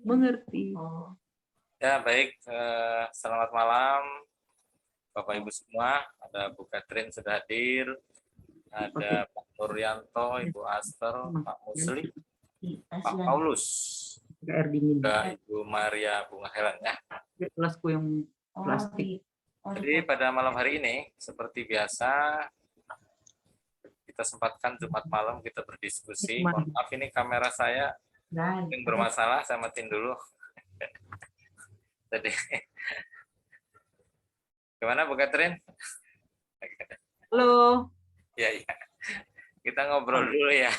mengerti. Ya, baik. Selamat malam, Bapak Ibu semua. Ada Bu Catherine sudah hadir. Ada Pak Nuryanto, Ibu Aster, Pak Musli, Pak Paulus, Air dingin. dan Ibu Maria Bunga Helen. Ya. Gelasku yang plastik. Jadi pada malam hari ini, seperti biasa, kita sempatkan Jumat malam kita berdiskusi. Mohon maaf ini kamera saya mungkin bermasalah, saya matiin dulu. Jadi, gimana Bu Catherine? Halo. Ya, ya. Kita ngobrol dulu ya.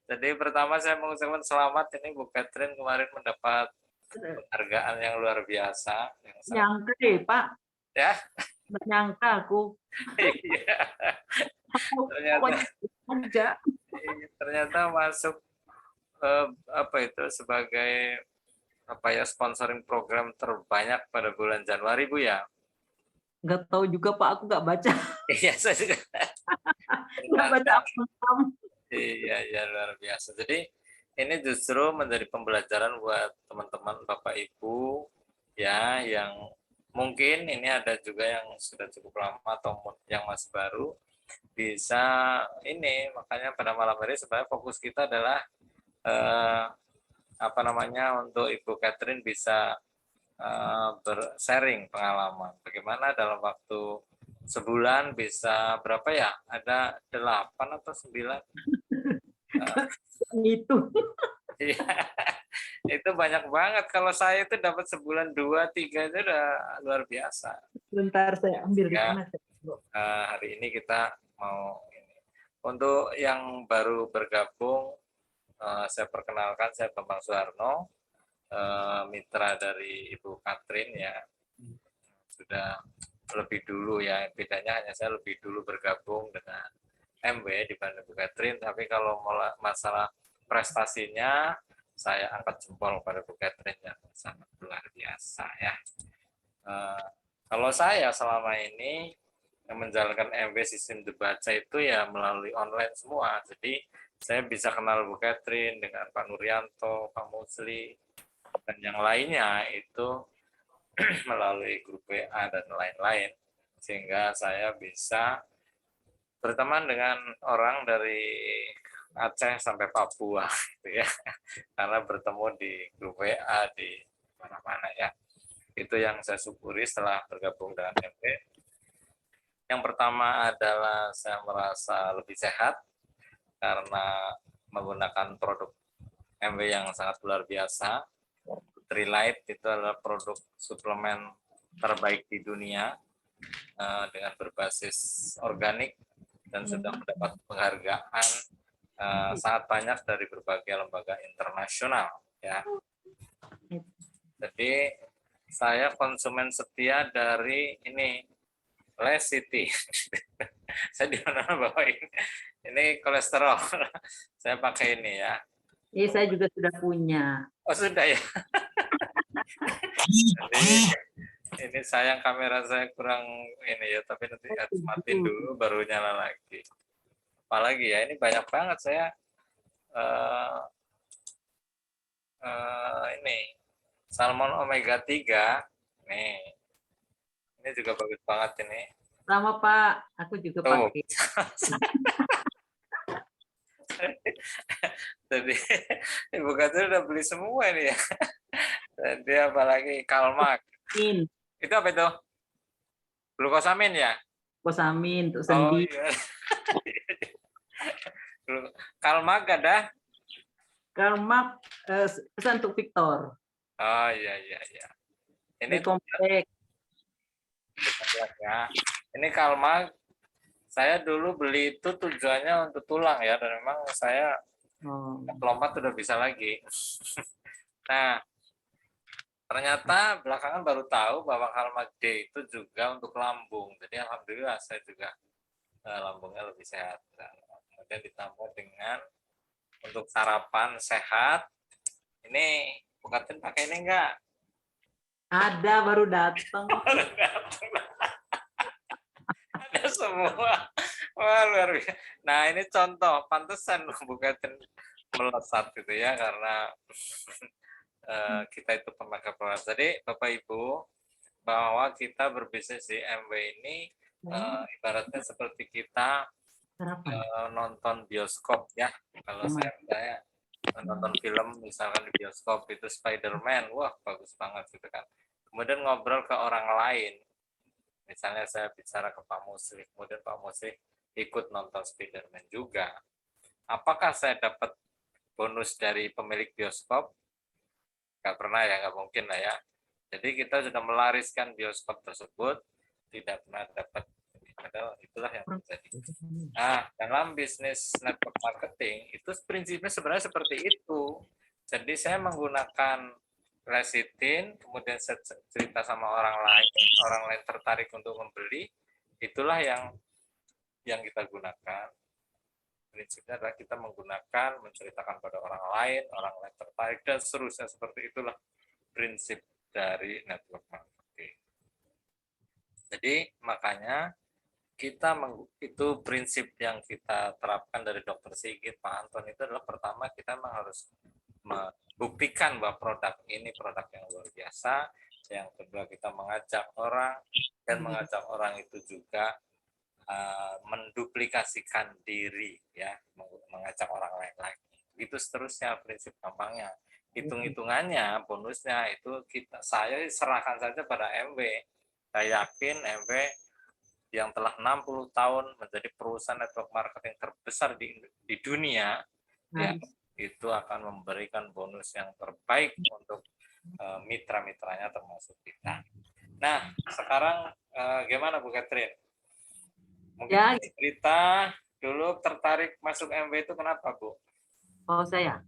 Jadi pertama saya mengucapkan selamat ini Bu Catherine kemarin mendapat penghargaan yang luar biasa. Nyangka Pak. Ya. Nyangka aku. Iya. Ternyata masuk apa itu sebagai apa ya sponsoring program terbanyak pada bulan Januari Bu ya. Nggak tahu juga Pak, aku nggak baca. Iya saya juga. Nggak baca apa-apa. Iya luar biasa. Jadi ini justru menjadi pembelajaran buat teman-teman Bapak Ibu ya yang mungkin ini ada juga yang sudah cukup lama atau yang masih baru bisa ini makanya pada malam hari sebenarnya fokus kita adalah apa namanya untuk Ibu Catherine bisa bersharing pengalaman bagaimana dalam waktu sebulan bisa berapa ya ada 8 atau 9 itu itu banyak banget kalau saya itu dapat sebulan 2, 3 itu udah luar biasa. Bentar saya ambil di mana hari ini kita mau ini. Untuk yang baru bergabung saya perkenalkan saya Bambang Suharno mitra dari Ibu Catherine ya sudah lebih dulu ya bedanya hanya saya lebih dulu bergabung dengan MW dibanding Bu Catherine tapi kalau masalah prestasinya saya angkat jempol pada Bu Catherine yang sangat luar biasa ya. Kalau saya selama ini yang menjalankan MW sistem dibaca itu ya melalui online semua. Jadi saya bisa kenal Bu Catherine dengan Pak Nuryanto, Pak Musli, dan yang lainnya itu melalui grup WA dan lain-lain. Sehingga saya bisa berteman dengan orang dari Aceh sampai Papua gitu ya. Karena bertemu di grup WA di mana-mana ya. Itu yang saya syukuri setelah bergabung dengan MW. Yang pertama adalah saya merasa lebih sehat karena menggunakan produk MW yang sangat luar biasa. Nutrilite itu adalah produk suplemen terbaik di dunia dengan berbasis organik dan sudah mendapat penghargaan sangat banyak dari berbagai lembaga internasional ya. Jadi saya konsumen setia dari ini Lecity. Saya di mana bawa ini kolesterol. Saya pakai ini ya. Iya saya juga sudah punya. Oh sudah ya. Jadi ini sayang kamera saya kurang ini ya, tapi nanti matiin dulu baru nyala lagi. Apalagi ya, ini banyak banget saya ini salmon omega 3 nih. Ini juga bagus banget ini. Sama Pak, aku juga pakai. Jadi Ibu Catherine udah beli semua ini ya. Jadi apalagi Kalmak. Itu apa itu? Glukosamin ya? Glukosamin untuk sendi. Oh, iya. Kalmak ada? Kalmak pesan untuk Victor. Oh iya. Ini komplek. Ya. Ini Kalmak saya dulu beli itu tujuannya untuk tulang ya dan memang saya lompat udah bisa lagi. Nah, ternyata belakangan baru tahu bahwa Kalmak D itu juga untuk lambung. Jadi alhamdulillah saya juga lambungnya lebih sehat. Kemudian ditambah dengan untuk sarapan sehat. Ini Bu Catherine pakai ini enggak? Ada baru datang. Ada semua. Wah luar biasa. Nah ini contoh pantesan Bu Catherine melesat gitu ya karena kita itu pemakai produk. Jadi Bapak Ibu, bahwa kita berbisnis di MW ini ibaratnya seperti kita nonton bioskop ya. Kalau saya nonton film misalkan di bioskop itu Spider-Man, wah bagus banget gitu kan. Kemudian ngobrol ke orang lain. Misalnya saya bicara ke Pak Musli, kemudian Pak Musli ikut nonton Spider-Man juga. Apakah saya dapat bonus dari pemilik bioskop? Nggak pernah ya, nggak mungkin lah ya. Jadi kita sudah melariskan bioskop tersebut, tidak pernah dapat, padahal itulah yang terjadi. Nah, dalam bisnis network marketing, itu prinsipnya sebenarnya seperti itu. Jadi saya menggunakan lecithin, kemudian saya cerita sama orang lain tertarik untuk membeli, itulah yang kita gunakan. Prinsipnya adalah kita menggunakan, menceritakan pada orang lain tertarik, dan seterusnya. Seperti itulah prinsip dari network marketing. Jadi makanya kita itu prinsip yang kita terapkan dari Dr. Sigit, Pak Anton, itu adalah pertama kita memang harus membuktikan bahwa produk ini produk yang luar biasa. Yang kedua kita mengajak orang, dan mengajak orang itu juga menduplikasikan diri ya, mengajak orang lain lagi. Itu seterusnya prinsip gampangnya. Hitung-hitungannya, bonusnya itu saya serahkan saja pada MW. Saya yakin MW yang telah 60 tahun menjadi perusahaan network marketing terbesar di dunia, ya, itu akan memberikan bonus yang terbaik untuk mitra-mitranya termasuk kita. Nah, sekarang gimana Bu Catherine? Mungkin Ya, cerita dulu tertarik masuk MW itu kenapa, Bu? oh saya.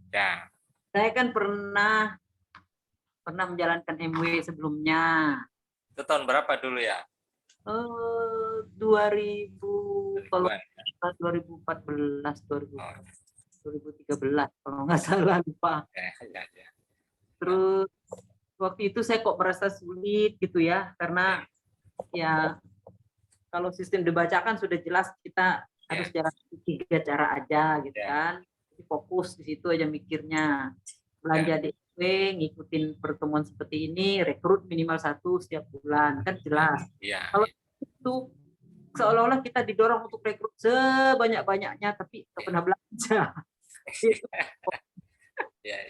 Ya. Saya kan pernah menjalankan MW sebelumnya. Itu tahun berapa dulu ya? 2000 kalau 2014, 2013 kalau nggak salah, lupa. Ya. Terus waktu itu saya kok merasa sulit gitu ya, karena ya kalau sistem dibacakan sudah jelas kita harus jalan 3 cara aja gitu kan. Jadi fokus di situ aja mikirnya. Belanja DP, ngikutin pertemuan seperti ini, rekrut minimal 1 setiap bulan, kan jelas. Kalau itu seolah-olah kita didorong untuk rekrut sebanyak-banyaknya, tapi nggak pernah belanja. Ya.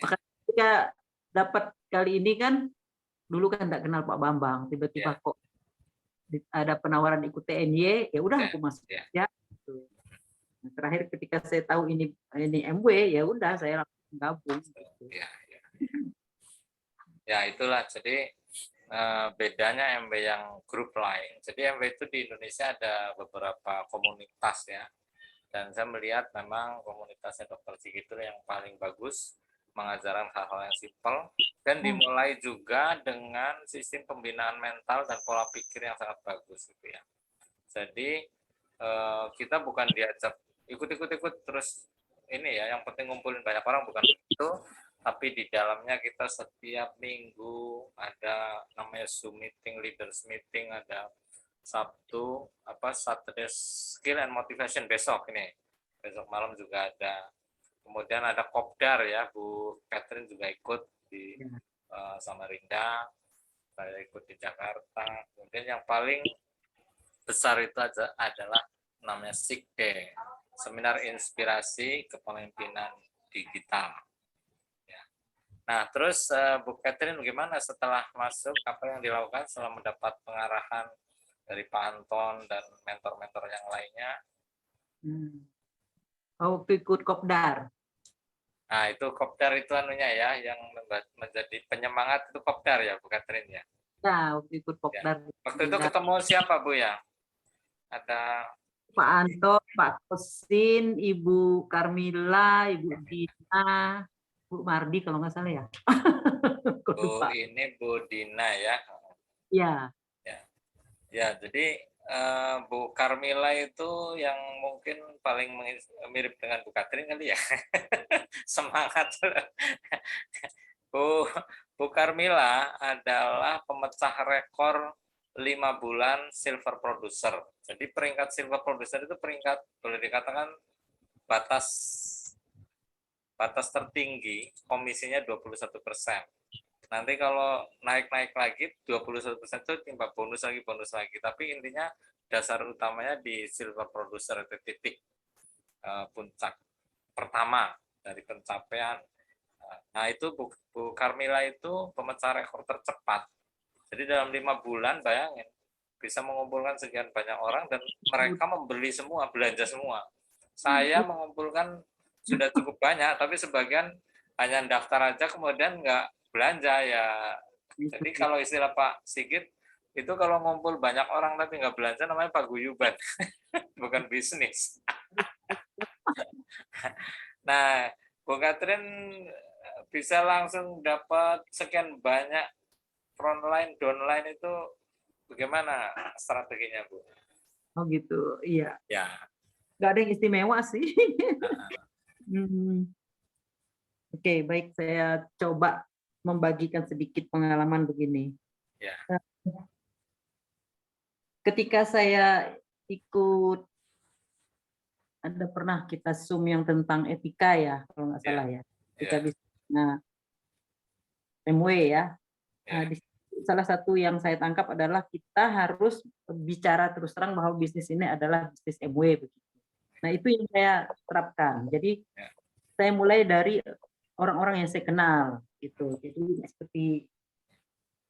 Makanya ketika dapat kali ini kan, dulu kan nggak kenal Pak Bambang, tiba-tiba kok ada penawaran ikut TNY, ya udah aku masuk ya. Nah, terakhir ketika saya tahu ini MW, ya udah saya langsung gabung. Ya itulah, jadi bedanya MW yang grup lain. Jadi MW itu di Indonesia ada beberapa komunitas ya, dan saya melihat memang komunitasnya Dr. Sigit itu yang paling bagus, mengajarkan hal-hal yang simpel, dan dimulai juga dengan sistem pembinaan mental dan pola pikir yang sangat bagus gitu ya. Jadi kita bukan diajak ikut terus ini ya, yang penting ngumpulin banyak orang, bukan itu, tapi di dalamnya kita setiap minggu ada namanya Zoom meeting, leaders meeting, ada Sabtu Saturday Skill and Motivation besok besok malam juga ada. Kemudian ada kopdar ya, Bu Catherine juga ikut di Samarinda, saya ikut di Jakarta. Kemudian yang paling besar itu adalah namanya SIGDE, Seminar Inspirasi Kepemimpinan Digital. Nah, terus Bu Catherine bagaimana setelah masuk, apa yang dilakukan setelah mendapat pengarahan dari Pak Anton dan mentor-mentor yang lainnya? Waktu ikut kopdar. Nah, itu kopdar itu anunya ya, yang menjadi penyemangat itu kopdar ya, Bu Catherine ya? Ya, waktu ikut kopdar. Waktu itu ketemu siapa, Bu ya? Ada Pak Anton, Pak Kosin, Ibu Carmila, Ibu Dina, Bu Mardi kalau nggak salah ya. Bu Dina ya. Ya, jadi Bu Carmila itu yang mungkin paling mirip dengan Bu Catherine kali ya. Semangat. Bu Carmila adalah pemecah rekor 5 bulan silver producer. Jadi peringkat silver producer itu peringkat boleh dikatakan batas tertinggi komisinya 21%. Nanti kalau naik-naik lagi 21% itu timba bonus lagi. Tapi intinya dasar utamanya di silver producer itu titik puncak pertama dari pencapaian. Nah itu Bu Carmila itu pemecah rekor tercepat. Jadi dalam 5 bulan bayangin bisa mengumpulkan sekian banyak orang dan mereka membeli semua, belanja semua. Saya mengumpulkan sudah cukup banyak, tapi sebagian hanya daftar aja kemudian nggak belanja ya. Jadi kalau istilah Pak Sigit itu kalau ngumpul banyak orang tapi nggak belanja namanya paguyuban, bukan bisnis. Nah, Bu Katrin bisa langsung dapat sekian banyak frontline, downline itu bagaimana strateginya, Bu? Oh gitu, iya. Ya. Nggak ada yang istimewa sih. Oke, baik, saya coba membagikan sedikit pengalaman begini. Ya. Ketika saya ikut, ada pernah kita Zoom yang tentang etika ya, kalau nggak salah ya. Kita bisa, nah, MW ya. Nah, di salah satu yang saya tangkap adalah kita harus bicara terus terang bahwa bisnis ini adalah bisnis MW begitu. Nah, itu yang saya terapkan. Jadi saya mulai dari orang-orang yang saya kenal gitu. Jadi seperti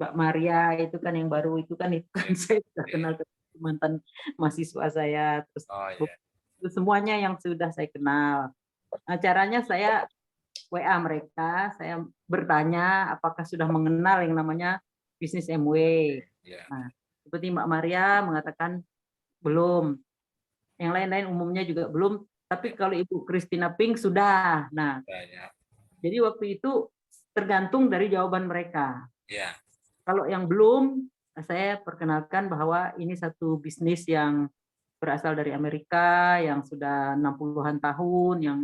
Mbak Maria itu kan yang baru itu kan saya sudah kenal, mantan mahasiswa saya, terus semuanya yang sudah saya kenal. Nah, caranya saya WA mereka, saya bertanya apakah sudah mengenal yang namanya bisnis MW. Nah, seperti Mbak Maria mengatakan belum. Yang lain-lain umumnya juga belum. Tapi kalau Ibu Christina Pink sudah. Nah, jadi waktu itu tergantung dari jawaban mereka. Kalau yang belum, saya perkenalkan bahwa ini satu bisnis yang berasal dari Amerika, yang sudah 60-an tahun, yang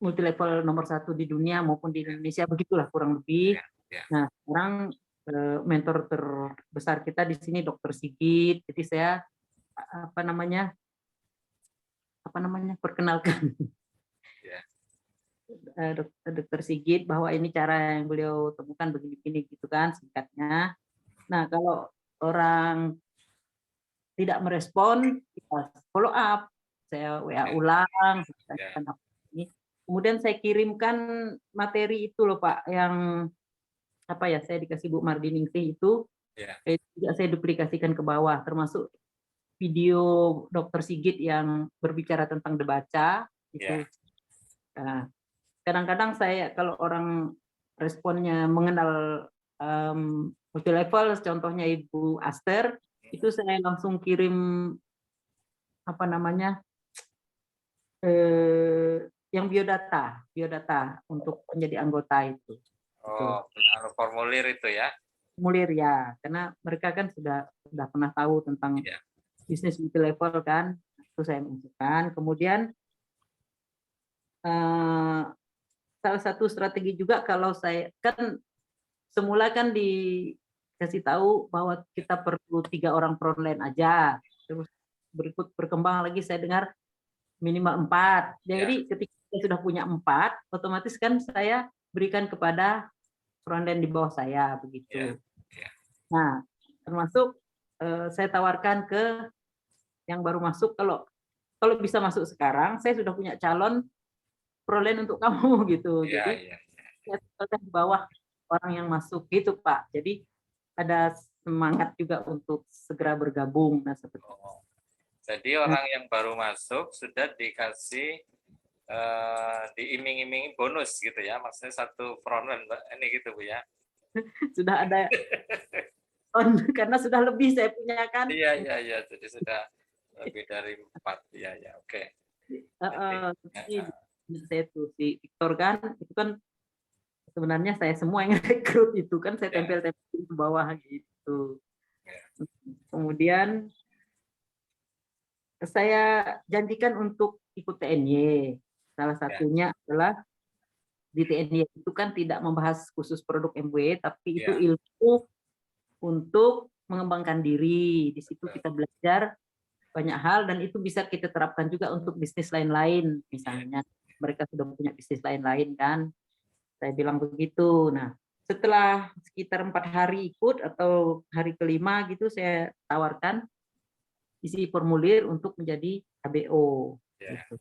multi level nomor 1 di dunia maupun di Indonesia, begitulah kurang lebih. Nah, sekarang mentor terbesar kita di sini Dr. Sigit. Jadi saya perkenalkan Dr. Sigit bahwa ini cara yang beliau temukan begini-begini gitu kan singkatnya. Nah, kalau orang tidak merespon, kita follow up. Saya WA ulang, kemudian saya kirimkan materi itu loh Pak, yang saya dikasih Bu Mardiningsih itu, juga saya duplikasikan ke bawah, termasuk video Dr. Sigit yang berbicara tentang debaca itu. Nah, kadang-kadang saya kalau orang responnya mengenal multi level, contohnya Ibu Aster, itu saya langsung kirim yang biodata untuk menjadi anggota itu. Formulir itu ya? Formulir ya, karena mereka kan sudah pernah tahu tentang bisnis multi level kan, itu saya masukkan. Kemudian salah satu strategi juga kalau saya kan semula kan dikasih tahu bahwa kita perlu 3 orang frontline aja, terus berikut berkembang lagi saya dengar minimal 4. Jadi ketika saya sudah punya 4, otomatis kan saya berikan kepada frontline di bawah saya begitu. Nah, termasuk saya tawarkan ke yang baru masuk, kalau bisa masuk sekarang, saya sudah punya calon frontline untuk kamu gitu. Jadi saya di bawah orang yang masuk gitu Pak. Jadi ada semangat juga untuk segera bergabung. Nah, seperti itu. Jadi orang yang baru masuk sudah dikasih diiming-imingi bonus gitu ya, maksudnya satu frontline ini gitu Bu ya. Sudah ada karena sudah lebih saya punya kan. Iya, jadi sudah lebih dari 4 ya, oke. Saya tuh si Victor kan, itu kan sebenarnya saya semua yang rekrut itu kan saya tempel-tempel ke bawah gitu. Kemudian saya janjikan untuk ikut TNY. Salah satunya adalah di TNY itu kan tidak membahas khusus produk MW, tapi itu ilmu untuk mengembangkan diri. Di situ kita belajar banyak hal dan itu bisa kita terapkan juga untuk bisnis lain-lain. Misalnya mereka sudah punya bisnis lain-lain kan. Saya bilang begitu. Nah, setelah sekitar 4 hari ikut atau hari kelima gitu, saya tawarkan isi formulir untuk menjadi ABO. Gitu.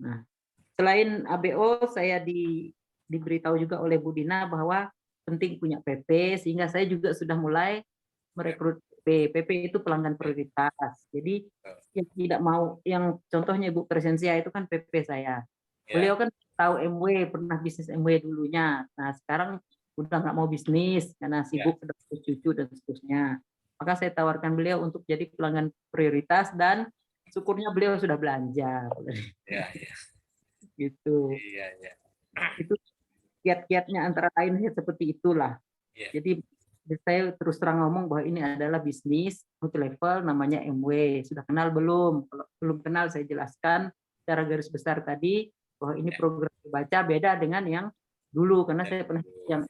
Nah, selain ABO, saya diberitahu juga oleh Bu Dina bahwa penting punya PP, sehingga saya juga sudah mulai merekrut PP. PP itu pelanggan prioritas. Jadi yang tidak mau, yang contohnya Ibu Presensia itu kan PP saya. Beliau kan tahu MW, pernah bisnis MW dulunya. Nah sekarang udah nggak mau bisnis karena sibuk ada cucu dan seterusnya. Maka saya tawarkan beliau untuk jadi pelanggan prioritas dan syukurnya beliau sudah belanja. Gitu. Itu kiat-kiatnya antara lain seperti itulah. Jadi saya terus terang ngomong bahwa ini adalah bisnis multi level namanya MW. Sudah kenal belum? Kalau belum kenal saya jelaskan secara garis besar tadi bahwa ini program baca beda dengan yang dulu karena saya pernah yang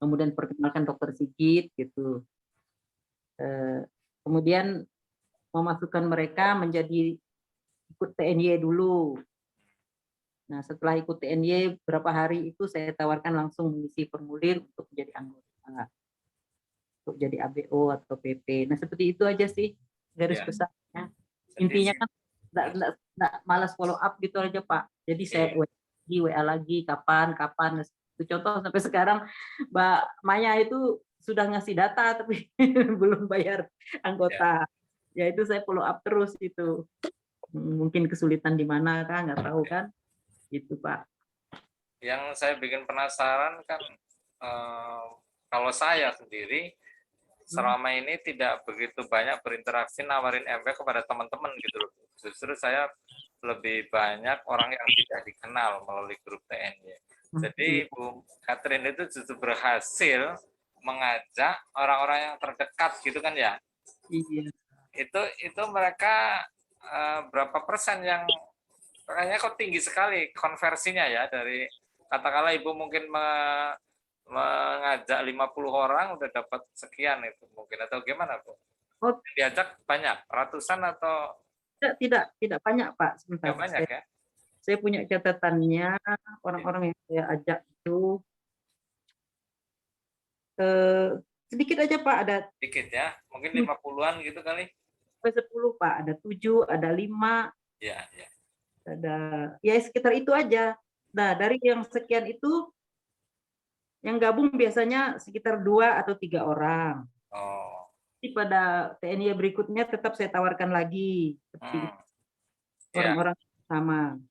kemudian perkenalkan dokter Sigit gitu. Kemudian memasukkan mereka menjadi ikut TNY dulu. Nah, setelah ikut TNY berapa hari itu saya tawarkan langsung mengisi formulir untuk menjadi anggota, untuk jadi ABO atau PP. Nah, seperti itu aja sih garis besarnya. Intinya kan enggak malas follow up gitu aja, Pak. Jadi saya WA lagi kapan. Contoh sampai sekarang Mbak Maya itu sudah ngasih data tapi belum bayar anggota. Ya itu saya follow up terus itu. Mungkin kesulitan di mana kan, nggak tahu kan. Gitu Pak. Yang saya bikin penasaran kan kalau saya sendiri selama ini tidak begitu banyak berinteraksi nawarin MW kepada teman-teman gitu loh. Justru saya lebih banyak orang yang tidak dikenal melalui grup TNY. Jadi Bu Catherine itu justru berhasil mengajak orang-orang yang terdekat gitu kan ya. Iya. Itu mereka berapa persen yang kayaknya kok tinggi sekali konversinya ya dari katakanlah Ibu mungkin mengajak 50 orang udah dapat sekian itu mungkin atau gimana Bu? Oh, diajak banyak ratusan atau tidak banyak Pak sebentar. Tidak banyak ya? Saya punya catatannya orang-orang yang saya ajak itu sedikit aja Pak, ada sedikit ya, mungkin 50-an gitu kali. 10 Pak, ada 7, ada 5. Ya. Ada ya sekitar itu aja. Nah, dari yang sekian itu yang gabung biasanya sekitar 2 atau 3 orang. Oh. Jadi pada TNY berikutnya tetap saya tawarkan lagi seperti orang-orang sama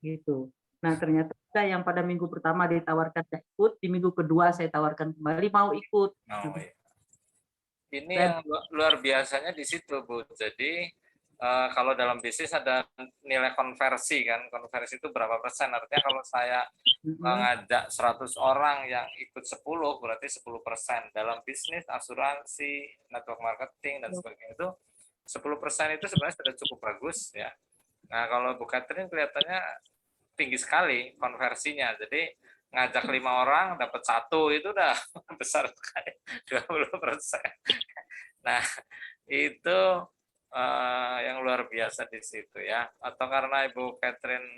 gitu. Nah, ternyata yang pada minggu pertama ditawarkan tidak ikut, di minggu kedua saya tawarkan kembali mau ikut. Oh, iya. Ini yang luar biasanya di situ, Bu. Jadi kalau dalam bisnis ada nilai konversi kan, konversi itu berapa persen, artinya kalau saya mengajak 100 orang yang ikut 10 berarti 10%. Dalam bisnis, asuransi, network marketing dan sebagainya itu 10% itu sebenarnya sudah cukup bagus ya. Nah, kalau Bu Catherine kelihatannya tinggi sekali konversinya. Jadi ngajak 5 orang dapat 1 itu udah besar sekali, 20%. Nah, itu yang luar biasa di situ ya. Atau karena Ibu Catherine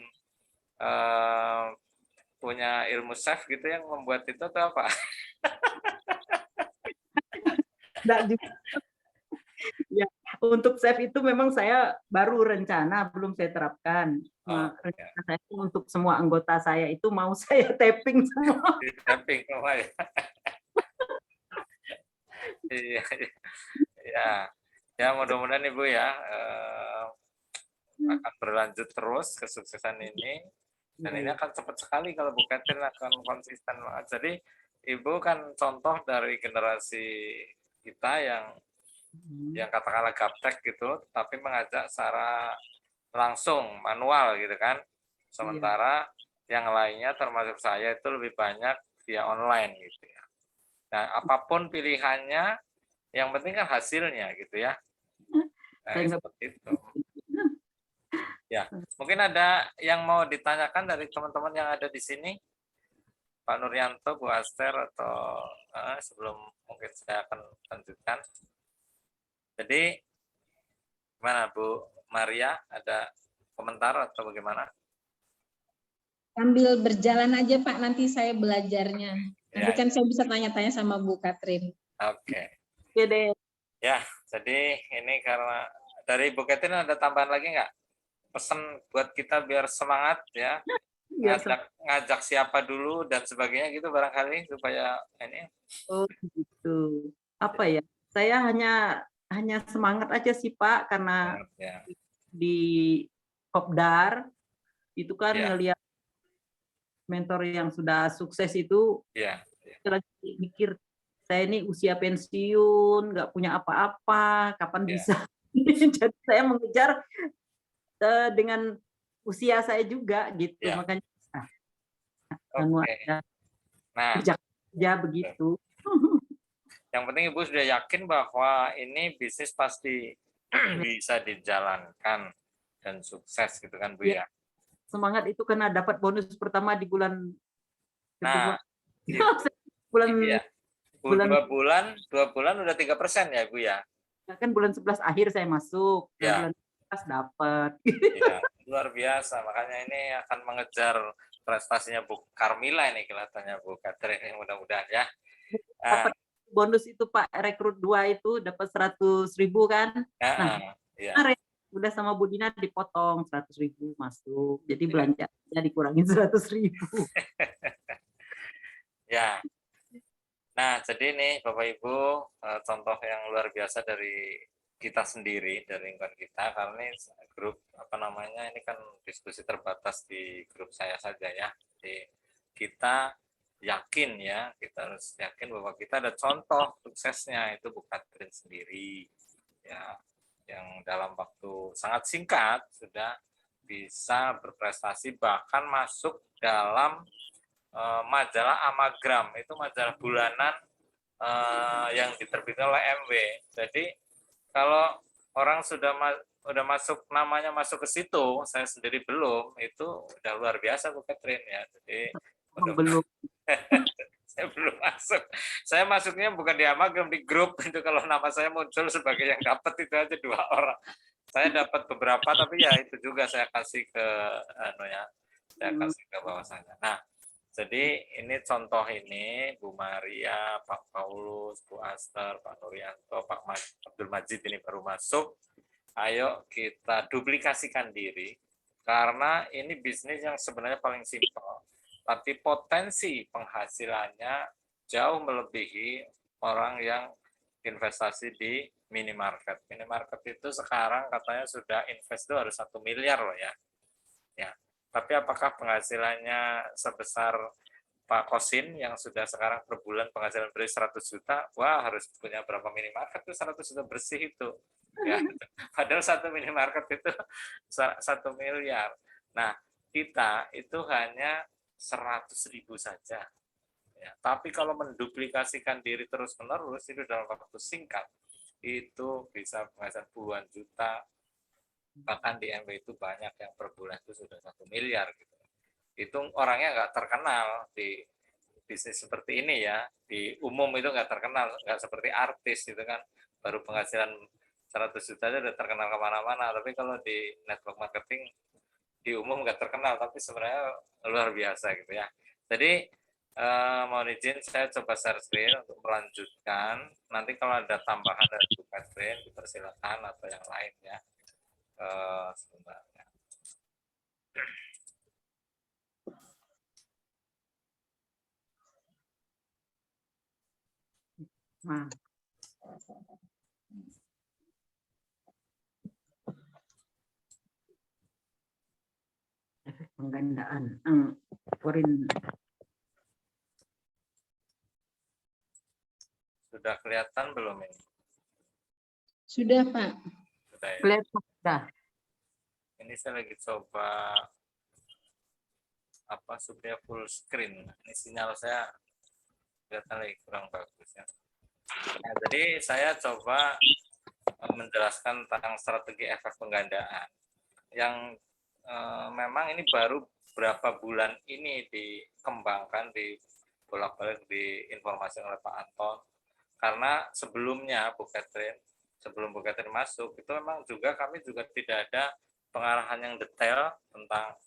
punya ilmu chef gitu yang membuat itu atau apa? Enggak juga. Ya, untuk chef itu memang saya baru rencana, belum saya terapkan. Rencana saya untuk semua anggota saya itu mau saya tapping semua. Tapping semua ya. Iya. Ya. Ya, mudah-mudahan Ibu ya akan berlanjut terus kesuksesan ini. Dan ini akan cepat sekali kalau Bu Catherine akan konsisten banget. Jadi Ibu kan contoh dari generasi kita yang katakanlah gaptek gitu, tapi mengajak secara langsung manual gitu kan. Sementara yang lainnya termasuk saya itu lebih banyak via online gitu ya. Nah, apapun pilihannya, yang penting kan hasilnya gitu ya. Nah, seperti itu. Ya, mungkin ada yang mau ditanyakan dari teman-teman yang ada di sini, Pak Nuryanto, Bu Aster, atau sebelum mungkin saya akan lanjutkan. Jadi gimana Bu Maria, ada komentar atau bagaimana? Sambil berjalan aja Pak, nanti saya belajarnya. Nanti Ya, kan saya bisa tanya-tanya sama Bu Katrin. oke. Oke deh. Ya, jadi ini karena dari Bu Catherine ada tambahan lagi nggak? Pesan buat kita biar semangat ya, Ya, ngajak siapa dulu dan sebagainya gitu barangkali supaya ini. oh gitu. Apa ya? Saya hanya semangat aja sih Pak, karena Ya, di Kopdar itu kan ya, ngelihat mentor yang sudah sukses itu, ya, saya lagi mikir saya ini usia pensiun, nggak punya apa-apa, kapan ya. bisa? Jadi saya mengejar dengan usia saya juga gitu, Ya. makanya Oke. Nah, kerja kerja begitu. yang penting Ibu sudah yakin bahwa ini bisnis pasti bisa dijalankan dan sukses gitu kan Bu ya. Semangat itu karena dapat bonus pertama di bulan kedua. Nah, bulan iya. bulan 2 bulan udah 3% ya Bu ya. kan bulan 11 akhir saya masuk, dan Ya. bulan 11 dapat. Iya, luar biasa. Makanya ini akan mengejar prestasinya Bu Carmila ini kelihatannya Bu Catherine ini mudah-mudahan ya. Dapat bonus itu Pak, rekrut 2 itu dapat 100.000 kan. Nah, iya. kemarin udah sama Bu Dina dipotong 100.000 masuk. Jadi belanjanya dikurangin 100.000. Ya. Nah, jadi ini Bapak Ibu contoh yang luar biasa dari kita sendiri, dari lingkungan kita, karena ini grup apa namanya, ini kan diskusi terbatas di grup saya saja ya. Jadi kita yakin ya, kita harus yakin bahwa kita ada contoh suksesnya, itu Bu Catherine sendiri ya, yang dalam waktu sangat singkat sudah bisa berprestasi, bahkan masuk dalam majalah Amagram, itu majalah bulanan yang diterbitkan oleh MW. Jadi kalau orang sudah masuk, namanya masuk ke situ, saya sendiri belum, itu udah luar biasa Bu Catherine ya. Jadi Belum. saya belum masuk. Saya masuknya bukan di Amagram, di grup itu. Kalau nama saya muncul sebagai yang dapat itu aja 2 orang. Saya dapat beberapa, tapi ya itu juga saya kasih ke saya kasih ke bawahnya. Nah, jadi ini contoh ini Bu Maria, Pak Paulus, Bu Aster, Pak Nurianto, Pak Abdul Majid ini baru masuk. Ayo kita duplikasikan diri, karena ini bisnis yang sebenarnya paling simpel, tapi potensi penghasilannya jauh melebihi orang yang investasi di minimarket. Minimarket itu sekarang katanya sudah invest itu harus 1 miliar loh ya. Ya, tapi apakah penghasilannya sebesar Pak Kosin yang sudah sekarang per bulan penghasilan bersih 100 juta, wah harus punya berapa minimarket tuh 100 juta bersih itu. Ya, padahal 1 minimarket itu 1 miliar. Nah, kita itu hanya 100.000 saja. Ya, tapi kalau menduplikasikan diri terus-menerus itu dalam waktu singkat, itu bisa penghasilan puluhan juta, bahkan di MW itu banyak yang per bulan itu sudah 1 miliar gitu. Itu orangnya nggak terkenal di bisnis seperti ini ya, di umum itu nggak terkenal, nggak seperti artis gitu kan, baru penghasilan 100 juta aja udah terkenal kemana-mana. Tapi kalau di network marketing di umum nggak terkenal, tapi sebenarnya luar biasa gitu ya. Jadi mohon izin saya coba share screen untuk melanjutkan. Nanti kalau ada tambahan dari Bu Catherine dipersilakan atau yang lain ya. Sebentar ya. Nah. Efek penggandaan. Sudah kelihatan belum ini? Sudah Pak. Sudah ya? Kelihatan sudah. Ini saya lagi coba supaya full screen. Ini sinyal saya kelihatan lagi kurang bagus ya. Nah, jadi saya coba menjelaskan tentang strategi efek penggandaan yang memang ini baru berapa bulan ini dikembangkan, bolak-balik diinformasikan oleh Pak Anton. Karena sebelumnya Bu Catherine sebelum Bu Catherine masuk itu memang juga kami juga tidak ada pengarahan yang detail tentang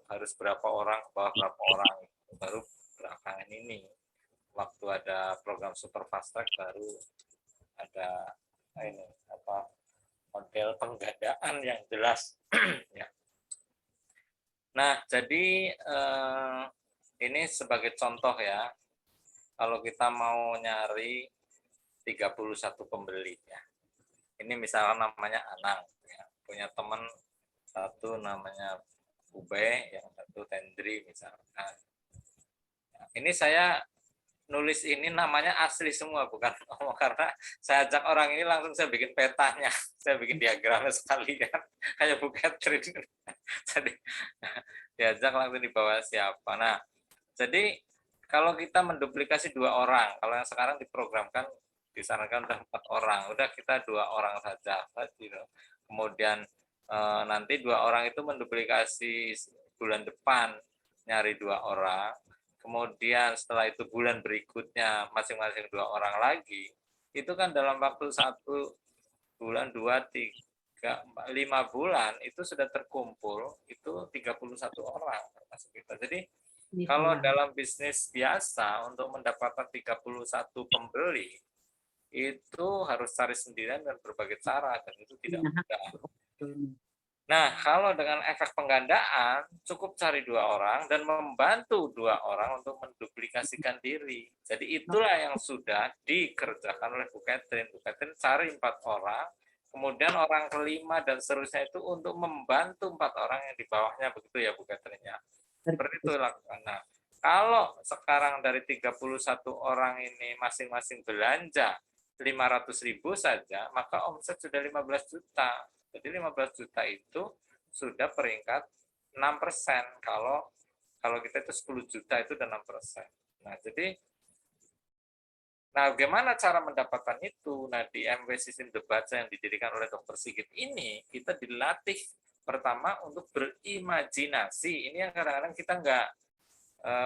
harus berapa orang ke bawah berapa orang. Baru belakangan ini waktu ada program super fast track baru ada ini apa model penggandaan yang jelas. Ya. Nah, jadi ini sebagai contoh ya, kalau kita mau nyari 31 pembeli ya. Ini misalnya namanya Anang, ya. Punya teman satu namanya Ube, yang satu Tendri misalkan. Ini saya nulis ini namanya asli semua, bukan karena saya ajak orang ini langsung saya bikin petanya, saya bikin diagramnya sekalian, kayak Bu Catherine. Jadi diajak langsung di bawah siapa. Nah, jadi kalau kita menduplikasi 2 orang, kalau yang sekarang diprogramkan disarankan udah 4 orang, udah kita 2 orang saja. Kemudian nanti 2 orang itu menduplikasi bulan depan nyari 2 orang. Kemudian setelah itu bulan berikutnya masing-masing 2 orang lagi. Itu kan dalam waktu 1 bulan, 2, 3, 5 bulan itu sudah terkumpul itu 31 orang termasuk kita. Jadi kalau dalam bisnis biasa untuk mendapatkan 31 pembeli itu harus cari sendirian dan berbagai cara dan itu tidak mudah. Nah, kalau dengan efek penggandaan cukup cari 2 orang dan membantu 2 orang untuk menduplikasikan diri. Jadi itulah yang sudah dikerjakan oleh Bu Catherine. Bu Catherine cari 4 orang, kemudian orang kelima dan seterusnya itu untuk membantu 4 orang yang di bawahnya, begitu ya Bu Catherine ya. Seperti itu lakukan. Nah, kalau sekarang dari 31 orang ini masing-masing belanja 500.000 saja, maka omset sudah 15 juta. Jadi 15 juta itu sudah peringkat 6%. Kalau kita itu 10 juta itu udah 6%. Nah, jadi bagaimana cara mendapatkan itu? Nah, di MW Sistem Debaca yang didirikan oleh Dr. Sigit ini, kita dilatih pertama untuk berimajinasi. Ini yang kadang-kadang kita nggak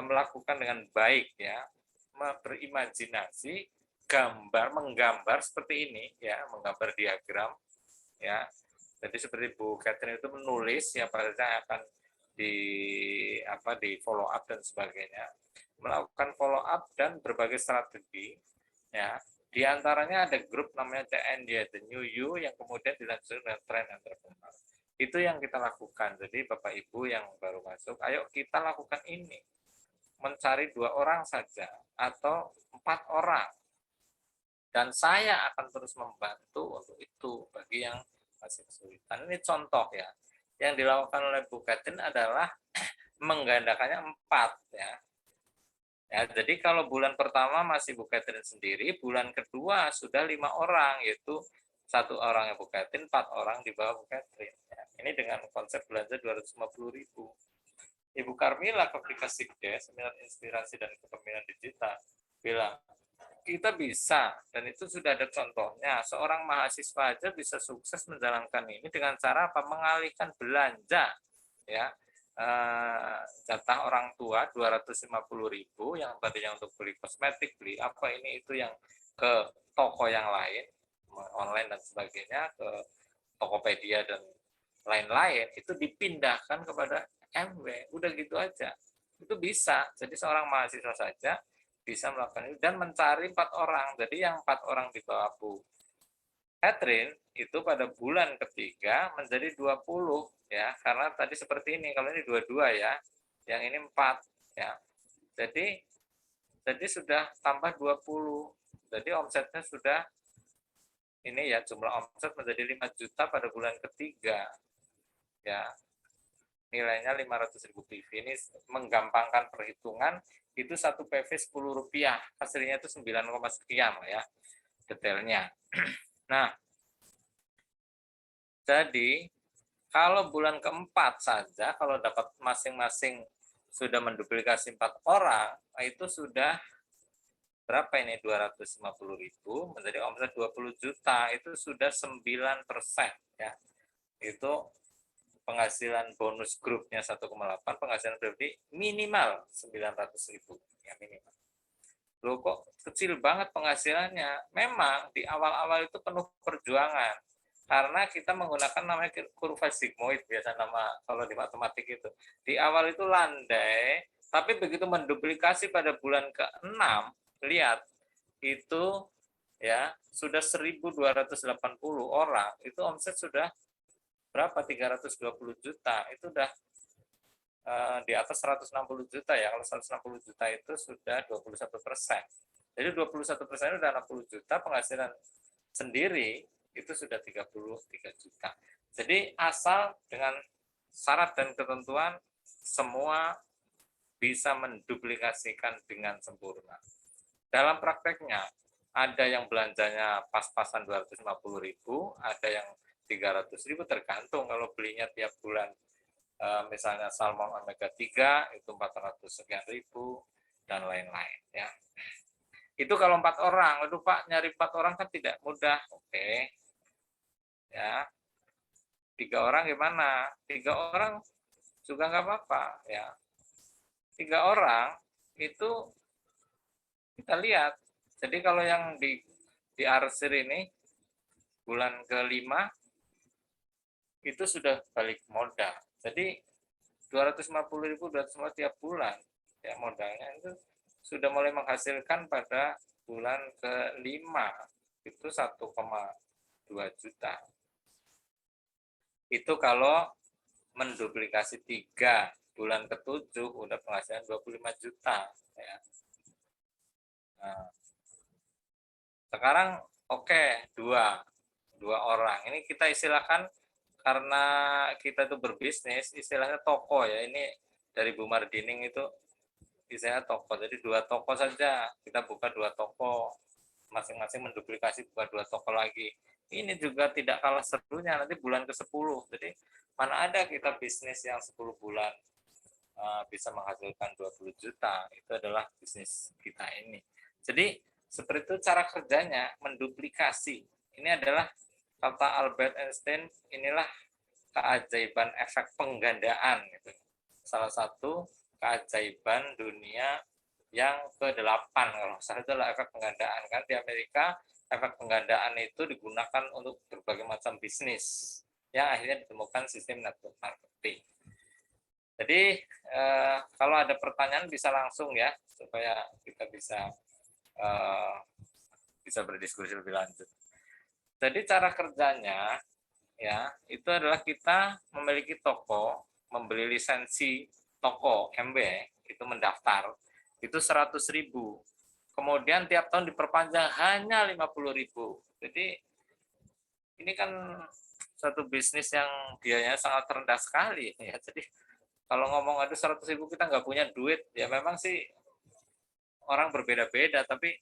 melakukan dengan baik ya. Berimajinasi, menggambar seperti ini ya, menggambar diagram ya. Jadi seperti Bu Catherine itu menulis ya pada saat akan di follow up dan sebagainya, melakukan follow up dan berbagai strategi ya. Di antaranya ada grup namanya TNY, The New You, yang kemudian dilanjutkan dengan Trend Entrepreneur. Itu yang kita lakukan. Jadi Bapak Ibu yang baru masuk, ayo kita lakukan ini. Mencari 2 orang saja atau 4 orang. Dan saya akan terus membantu untuk itu bagi yang masih kesulitan. Ini contoh ya. Yang dilakukan oleh Bu Catherine adalah menggandakannya 4 ya. Ya, jadi kalau bulan pertama masih Bu Catherine sendiri, bulan kedua sudah 5 orang, yaitu 1 orang yang Bu Catherine, 4 orang di bawah Bu Catherine. Ya, ini dengan konsep belanja 250.000. Ibu Carmila, Aplikasi Gede, Seminar Inspirasi dan Kepemimpinan Digital, bilang, kita bisa, dan itu sudah ada contohnya, seorang mahasiswa aja bisa sukses menjalankan ini dengan cara apa? Mengalihkan belanja, ya, jatah orang tua 250.000 yang tadinya untuk beli kosmetik, beli apa ini itu yang ke toko yang lain, online dan sebagainya, ke Tokopedia dan lain-lain, itu dipindahkan kepada MW, udah gitu aja, itu bisa. Jadi seorang mahasiswa saja bisa melakukan itu dan mencari 4 orang. Jadi yang 4 orang di bawah Bu Catherine itu pada bulan ketiga menjadi 20 ya, karena tadi seperti ini, kalau ini 22 ya, yang ini 4 ya. Jadi sudah tambah 20. Jadi omsetnya sudah ini ya, jumlah omset menjadi 5 juta pada bulan ketiga. Ya. Nilainya 500.000 PV. Ini menggampangkan perhitungan, itu 1 PV 10 rupiah, hasilnya itu 9, sekian ya detailnya. Nah, jadi kalau bulan keempat saja, kalau dapat masing-masing sudah menduplikasi 4 orang, itu sudah berapa ini? 250.000 menjadi omset 20 juta, itu sudah 9% ya. Itu penghasilan bonus grupnya 1,8, penghasilan pribadi minimal 900.000 ya, minimal. loh kok kecil banget penghasilannya. Memang di awal-awal itu penuh perjuangan karena kita menggunakan namanya kurva sigmoid, biasa nama kalau di matematik itu. Di awal itu landai, tapi begitu menduplikasi pada bulan ke-6, lihat itu ya sudah 1.280 orang, itu omset sudah berapa? 320 juta. Itu udah di atas 160 juta ya. Kalau 160 juta itu sudah 21%. Jadi 21% udah 60 juta, penghasilan sendiri itu sudah 33 juta. Jadi asal dengan syarat dan ketentuan semua bisa menduplikasikan dengan sempurna. Dalam prakteknya ada yang belanjanya pas-pasan 250.000, ada yang 300.000, tergantung kalau belinya tiap bulan. Misalnya salmon omega 3 itu 400 sekian ribu dan lain-lain ya. Itu kalau 4 orang. Aduh Pak, nyari 4 orang kan tidak mudah. Oke. Ya. 3 orang gimana? 3 orang juga nggak apa-apa ya. 3 orang itu kita lihat. Jadi kalau yang di arsir ini bulan ke-5 itu sudah balik modal. Jadi 250.000 tiap bulan ya, modalnya itu sudah mulai menghasilkan pada bulan ke-5 itu 1,2 juta. Itu kalau menduplikasi 3, bulan ke-7 udah penghasilan 25 juta ya. Nah, sekarang oke, dua orang. Ini kita istilahkan karena kita itu berbisnis, istilahnya toko ya. Ini dari Bu Mardining itu istilahnya toko. Jadi 2 toko saja, kita buka 2 toko, masing-masing menduplikasi buka 2 toko lagi. Ini juga tidak kalah serunya nanti bulan ke-10. Jadi mana ada kita bisnis yang 10 bulan bisa menghasilkan 20 juta. Itu adalah bisnis kita ini. Jadi seperti itu cara kerjanya, menduplikasi. Ini adalah kata Albert Einstein, inilah keajaiban efek penggandaan. Gitu. Salah satu keajaiban dunia yang ke-8, kalau salah itu adalah efek penggandaan. Kan di Amerika, efek penggandaan itu digunakan untuk berbagai macam bisnis, yang akhirnya ditemukan sistem network marketing. Jadi, kalau ada pertanyaan bisa langsung ya, supaya kita bisa berdiskusi lebih lanjut. Jadi cara kerjanya ya itu adalah kita memiliki toko, membeli lisensi toko MB itu mendaftar itu 100.000. Kemudian tiap tahun diperpanjang hanya 50.000. Jadi ini kan satu bisnis yang biayanya sangat rendah sekali ya. Jadi kalau ngomong ada 100.000 kita nggak punya duit ya, memang sih orang berbeda-beda, tapi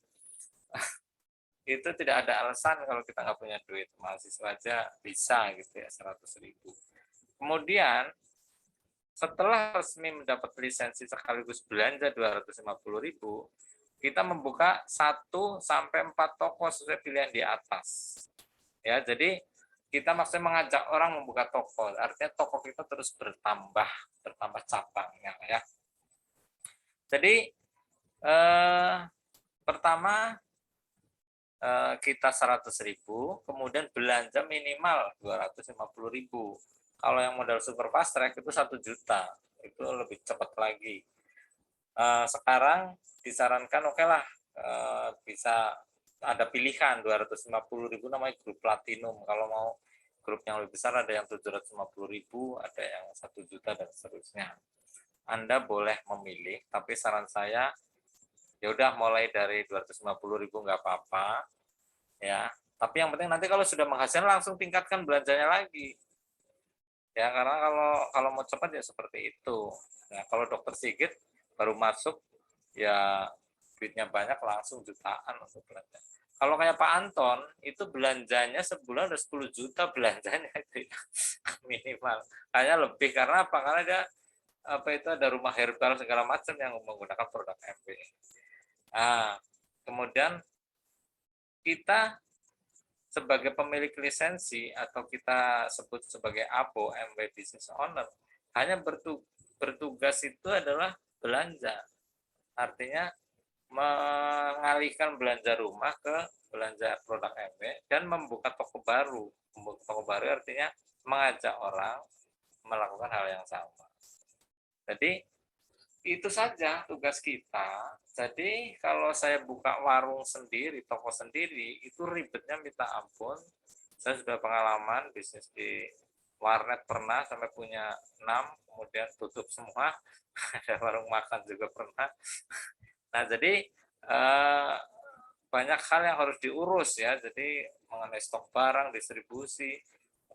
itu tidak ada alasan kalau kita nggak punya duit. Mahasiswa aja bisa gitu ya, 100.000. Kemudian setelah resmi mendapat lisensi sekaligus belanja 250.000, kita membuka 1 sampai 4 toko sesuai pilihan di atas. Ya, jadi kita maksudnya mengajak orang membuka toko. Artinya toko kita terus bertambah cabangnya ya. Jadi pertama kita 100.000, kemudian belanja minimal 250.000. Kalau yang modal super fast track itu 1 juta, itu lebih cepat lagi. Sekarang disarankan oke lah, bisa ada pilihan 250.000 namanya grup platinum. Kalau mau grup yang lebih besar ada yang 750.000, ada yang 1 juta dan seterusnya. Anda boleh memilih, tapi saran saya ya udah mulai dari 250.000 nggak apa-apa ya, tapi yang penting nanti kalau sudah menghasilkan langsung tingkatkan belanjanya lagi ya, karena kalau mau cepat ya seperti itu. Nah, kalau dokter Sigit baru masuk ya duitnya banyak langsung jutaan untuk belanja. Kalau kayak Pak Anton itu belanjanya sebulan udah 10 juta belanjanya itu minimal, kayaknya lebih. Karena apa? Karena dia ada rumah herbal segala macam yang menggunakan produk MB. Nah, kemudian kita sebagai pemilik lisensi atau kita sebut sebagai ABO, MB Business Owner, hanya bertugas itu adalah belanja. Artinya mengalihkan belanja rumah ke belanja produk MW dan membuka toko baru. Membuka toko baru artinya mengajak orang melakukan hal yang sama. Jadi itu saja tugas kita. Jadi kalau saya buka warung sendiri, toko sendiri, itu ribetnya minta ampun. Saya sudah pengalaman bisnis di warnet pernah sampai punya 6, kemudian tutup semua. Ada warung makan juga pernah. Nah, jadi banyak hal yang harus diurus ya. Jadi mengenai stok barang, distribusi,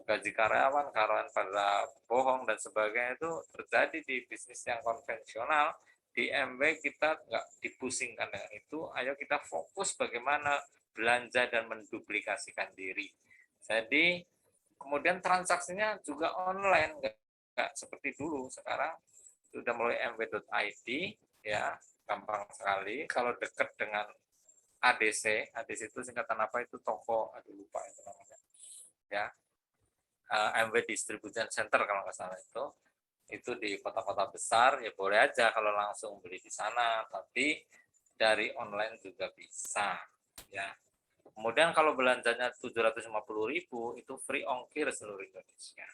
gaji karyawan pada bohong dan sebagainya itu terjadi di bisnis yang konvensional. Di MW kita nggak dipusingkan dengan itu, ayo kita fokus bagaimana belanja dan menduplikasikan diri. Jadi kemudian transaksinya juga online, nggak seperti dulu. Sekarang sudah mulai mw.id ya, gampang sekali. Kalau dekat dengan ADC itu singkatan apa itu, toko, aduh lupa itu namanya ya, MW Distribution Center kalau nggak salah itu di kota-kota besar ya boleh aja kalau langsung beli di sana, tapi dari online juga bisa ya. Kemudian kalau belanjanya 750.000 itu free ongkir seluruh Indonesia.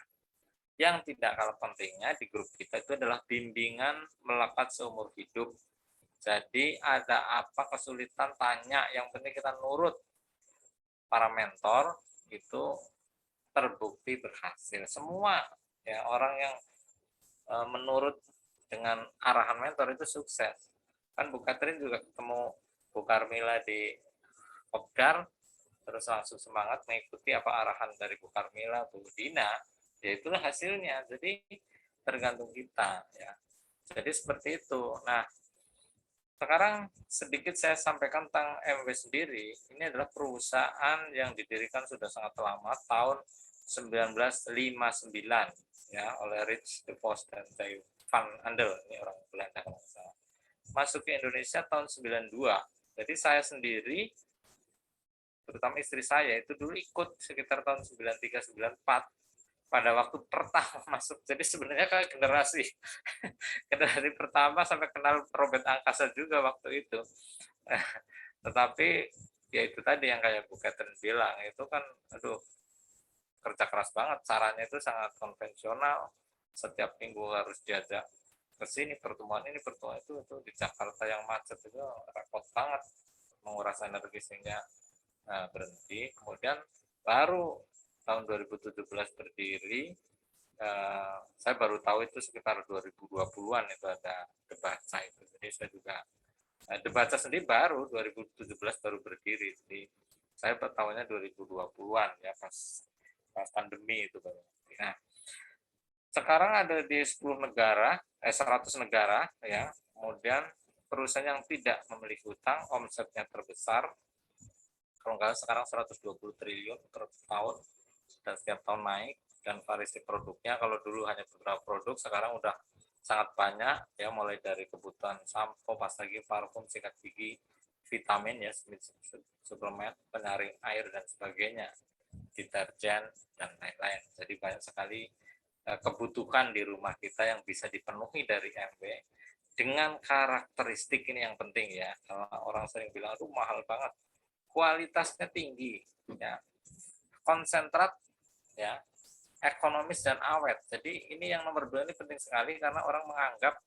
Yang tidak kalah pentingnya di grup kita itu adalah bimbingan melekat seumur hidup. Jadi ada apa kesulitan tanya, yang penting kita nurut. Para mentor itu terbukti berhasil. Semua ya orang yang menurut dengan arahan mentor itu sukses. Kan Bu Katrin juga ketemu Bu Karmila di Kopdar, terus langsung semangat mengikuti apa arahan dari Bu Karmila, Bu Dina, ya itulah hasilnya. Jadi tergantung kita ya. Jadi seperti itu. Nah, sekarang sedikit saya sampaikan tentang MW sendiri. Ini adalah perusahaan yang didirikan sudah sangat lama, tahun 1959 ya, oleh Rich DeVos dan Theo van Andel, ini orang Belanda kalau nggak salah. Masuk ke Indonesia tahun 92. Jadi saya sendiri, terutama istri saya itu dulu ikut sekitar tahun 93-94 pada waktu pertama masuk. Jadi sebenarnya kayak generasi pertama sampai kenal Robert Angkasa juga waktu itu. Tetapi ya itu tadi yang kayak Bu Catherine bilang, itu kan aduh kerja keras banget, caranya itu sangat konvensional. Setiap minggu harus diajak ke sini, pertemuan ini, pertemuan itu di Jakarta yang macet itu repot banget, menguras energi sehingga berhenti. Kemudian baru tahun 2017 berdiri. Saya baru tahu itu sekitar 2020-an itu ada Debaca itu. Jadi saya juga Debaca sendiri baru 2017 baru berdiri. Jadi saya tahunnya 2020-an ya, pas pandemi itu baru. Nah, sekarang ada di 10 negara, 100 negara ya. Kemudian perusahaan yang tidak memiliki hutang, omsetnya terbesar. Kalau nggak sekarang 120 triliun per tahun dan setiap tahun naik, dan variasi produknya kalau dulu hanya beberapa produk, sekarang udah sangat banyak ya, mulai dari kebutuhan sampo, pasta gigi, parfum, sikat gigi, vitamin ya, suplemen, penyaring air dan sebagainya, deterjen dan lain-lain. Jadi banyak sekali kebutuhan di rumah kita yang bisa dipenuhi dari MW dengan karakteristik ini yang penting ya. Kalau orang sering bilang itu mahal banget, kualitasnya tinggi ya, konsentrat ya, ekonomis dan awet. Jadi ini yang nomor 2 ini penting sekali karena orang menganggap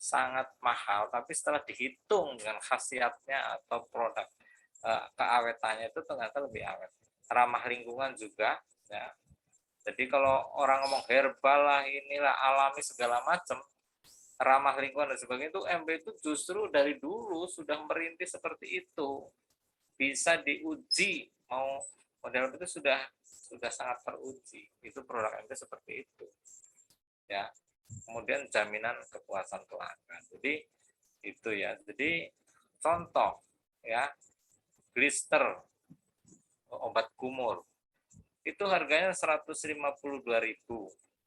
sangat mahal, tapi setelah dihitung dengan khasiatnya atau produk keawetannya itu ternyata lebih awet. Ramah lingkungan juga ya. Jadi kalau orang ngomong herbal lah, inilah alami segala macam, ramah lingkungan dan sebagainya, itu MW itu justru dari dulu sudah merintis seperti itu. Bisa diuji, mau model itu sudah sangat teruji. Itu produk MW seperti itu ya. Kemudian jaminan kepuasan pelanggan. Jadi itu ya. Jadi contoh ya, Glister obat kumur itu harganya 152.000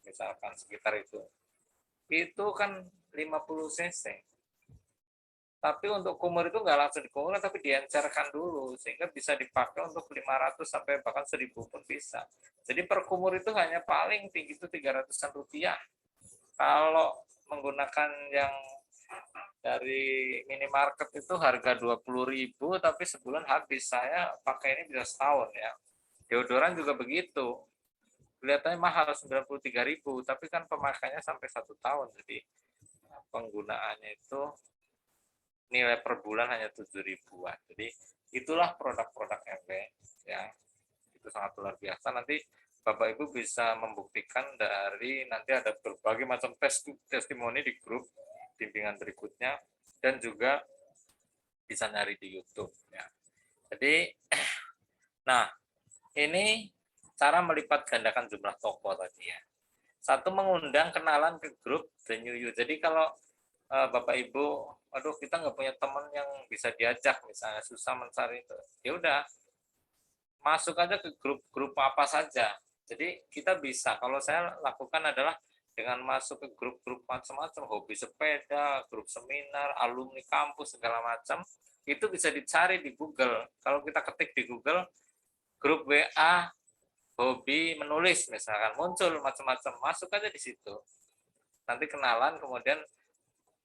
misalkan, sekitar itu kan 50 cc. Tapi untuk kumur itu nggak langsung dikumurkan, tapi diencerkan dulu sehingga bisa dipakai untuk 500 sampai bahkan 1.000 pun bisa. Jadi per kumur itu hanya paling tinggi itu 300-an rupiah. Kalau menggunakan yang dari minimarket itu harga 20.000 tapi sebulan habis. Saya pakai ini bisa setahun ya. Deodoran juga begitu. Kelihatannya mahal 93.000 tapi kan pemakaiannya sampai 1 tahun. Jadi penggunaannya itu nilai per bulan hanya 7.000-an. Jadi itulah produk-produk MW ya. Itu sangat luar biasa. Nanti Bapak Ibu bisa membuktikan dari nanti ada berbagai macam testimoni di grup bimbingan berikutnya dan juga bisa nyari di YouTube ya. Jadi nah, ini cara melipat gandakan jumlah toko tadi ya. Satu, mengundang kenalan ke grup The New You. Jadi kalau Bapak Ibu, aduh kita nggak punya teman yang bisa diajak, misalnya susah mencari itu, ya udah masuk aja ke grup-grup apa saja. Jadi kita bisa, kalau saya lakukan adalah dengan masuk ke grup-grup macam-macam, hobi sepeda, grup seminar, alumni kampus, segala macam, itu bisa dicari di Google. Kalau kita ketik di Google, grup WA, hobi menulis misalkan, muncul macam-macam, masuk aja di situ. Nanti kenalan, kemudian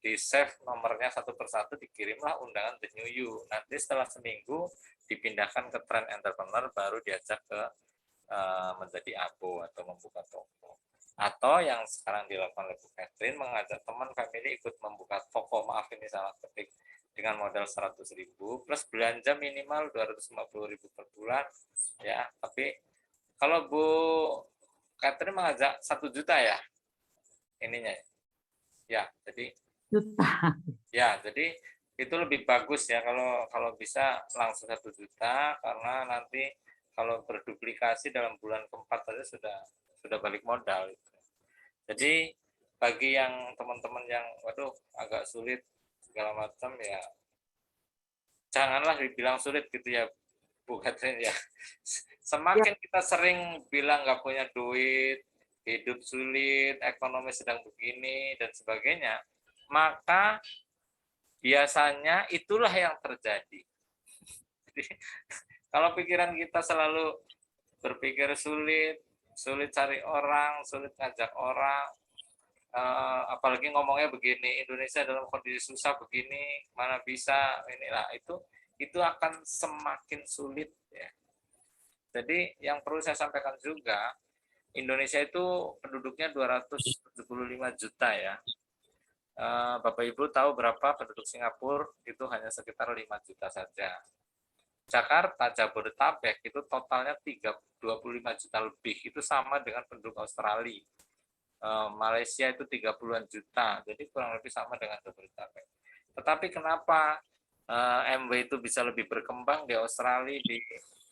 di save nomornya satu persatu, dikirimlah undangan The New You. Nanti setelah seminggu dipindahkan ke Trend Entrepreneur, baru diajak ke menjadi abo atau membuka toko. Atau yang sekarang dilakukan oleh Bu Catherine, mengajak teman family ikut membuka toko, maaf ini salah ketik, dengan modal 100.000 plus belanja minimal 250.000 per bulan ya. Tapi kalau Bu Catherine mengajak 1 juta ya ininya ya, jadi ya, jadi itu lebih bagus ya kalau bisa langsung 1 juta, karena nanti kalau berduplikasi dalam bulan keempat saja sudah balik modal. Jadi bagi yang teman-teman yang waduh agak sulit segala macam ya, janganlah dibilang sulit gitu ya Bu Catherine ya. Semakin kita sering bilang nggak punya duit, hidup sulit, ekonomi sedang begini dan sebagainya, maka biasanya itulah yang terjadi. Jadi, kalau pikiran kita selalu berpikir sulit cari orang, sulit ngajak orang, apalagi ngomongnya begini, Indonesia dalam kondisi susah begini, mana bisa inilah itu akan semakin sulit ya. Jadi yang perlu saya sampaikan juga, Indonesia itu penduduknya 275 juta ya. Bapak Ibu tahu berapa penduduk Singapura? Itu hanya sekitar 5 juta saja. Jakarta, Jabodetabek itu totalnya 25 juta lebih, itu sama dengan penduduk Australia. Malaysia itu 30-an juta, jadi kurang lebih sama dengan Jabodetabek. Tetapi kenapa MW itu bisa lebih berkembang di Australia, di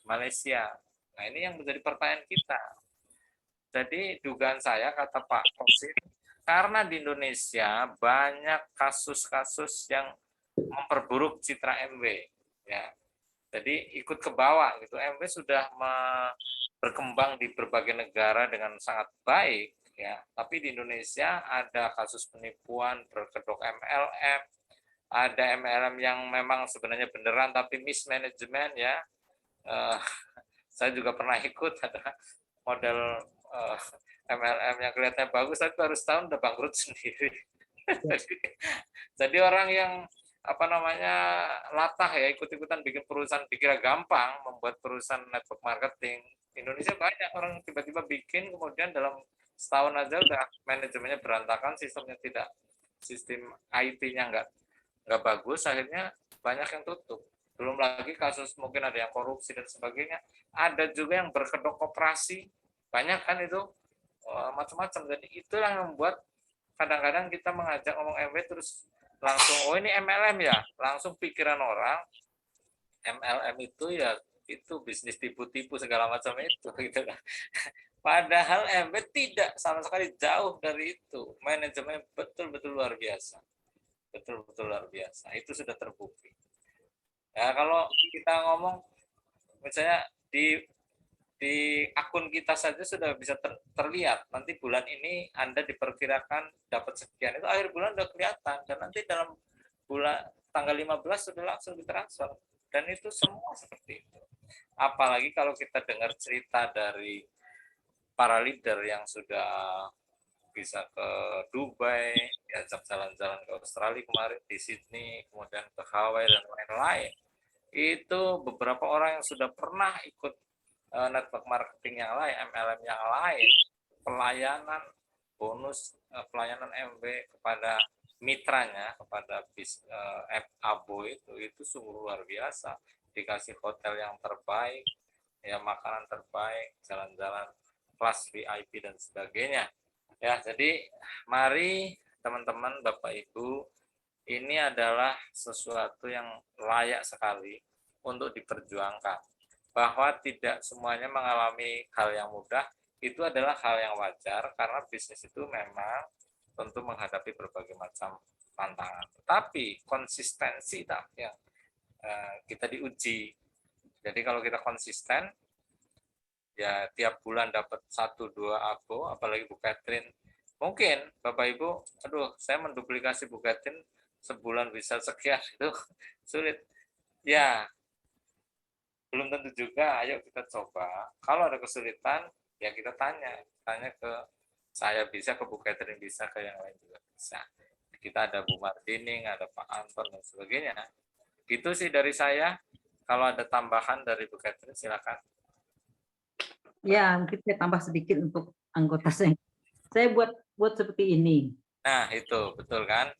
Malaysia? Nah, ini yang menjadi pertanyaan kita. Jadi dugaan saya, kata Pak Kosin, karena di Indonesia banyak kasus-kasus yang memperburuk citra MW ya. Jadi ikut ke bawah gitu. MW sudah berkembang di berbagai negara dengan sangat baik ya, tapi di Indonesia ada kasus penipuan berkedok MLM, ada MLM yang memang sebenarnya beneran tapi mismanagement ya. Saya juga pernah ikut, ada model MLM yang kelihatannya bagus tapi baru setahun udah bangkrut sendiri. Jadi orang yang latah ya, ikut-ikutan bikin perusahaan, dikira gampang membuat perusahaan network marketing. Indonesia banyak orang tiba-tiba bikin, kemudian dalam setahun aja udah manajemennya berantakan, sistem IT-nya nggak bagus, akhirnya banyak yang tutup. Belum lagi kasus mungkin ada yang korupsi dan sebagainya. Ada juga yang berkedok koperasi, banyak kan itu macam-macam. Jadi itulah yang membuat kadang-kadang kita mengajak ngomong MW terus langsung, oh ini MLM ya, langsung pikiran orang MLM itu ya itu bisnis tipu-tipu segala macam itu gitu. Padahal MW tidak sama sekali, jauh dari itu. Manajemen betul-betul luar biasa, betul-betul luar biasa. Itu sudah terbukti. Ya kalau kita ngomong misalnya di akun kita saja sudah bisa terlihat, nanti bulan ini Anda diperkirakan dapat sekian, itu akhir bulan sudah kelihatan, dan nanti dalam bulan tanggal 15 sudah langsung ditransfer, dan itu semua seperti itu. Apalagi kalau kita dengar cerita dari para leader yang sudah bisa ke Dubai, diajak jalan-jalan ke Australia kemarin, di Sydney, kemudian ke Hawaii dan lain-lain. Itu beberapa orang yang sudah pernah ikut network marketing yang lain, MLM yang lain, pelayanan bonus, pelayanan MW kepada mitranya, kepada Abo itu sungguh luar biasa. Dikasih hotel yang terbaik, ya makanan terbaik, jalan-jalan kelas VIP dan sebagainya. Ya, jadi mari teman-teman, Bapak Ibu, ini adalah sesuatu yang layak sekali untuk diperjuangkan. Bahwa tidak semuanya mengalami hal yang mudah, itu adalah hal yang wajar karena bisnis itu memang tentu menghadapi berbagai macam tantangan. Tetapi konsistensi yang kita diuji. Jadi kalau kita konsisten, ya tiap bulan dapat 1-2 abo, apalagi Bu Catherine. Mungkin Bapak Ibu, aduh saya menduplikasi Bu Catherine sebulan bisa sekian, itu sulit. Ya, belum tentu juga, ayo kita coba. Kalau ada kesulitan, ya kita tanya ke saya bisa, ke Bu Catherine bisa, ke yang lain juga bisa. Kita ada Bu Martining, ada Pak Anton dan sebagainya. Itu sih dari saya. Kalau ada tambahan dari Bu Catherine, silakan. Ya, mungkin saya tambah sedikit untuk anggota saya. Saya buat seperti ini. Nah, itu betul kan?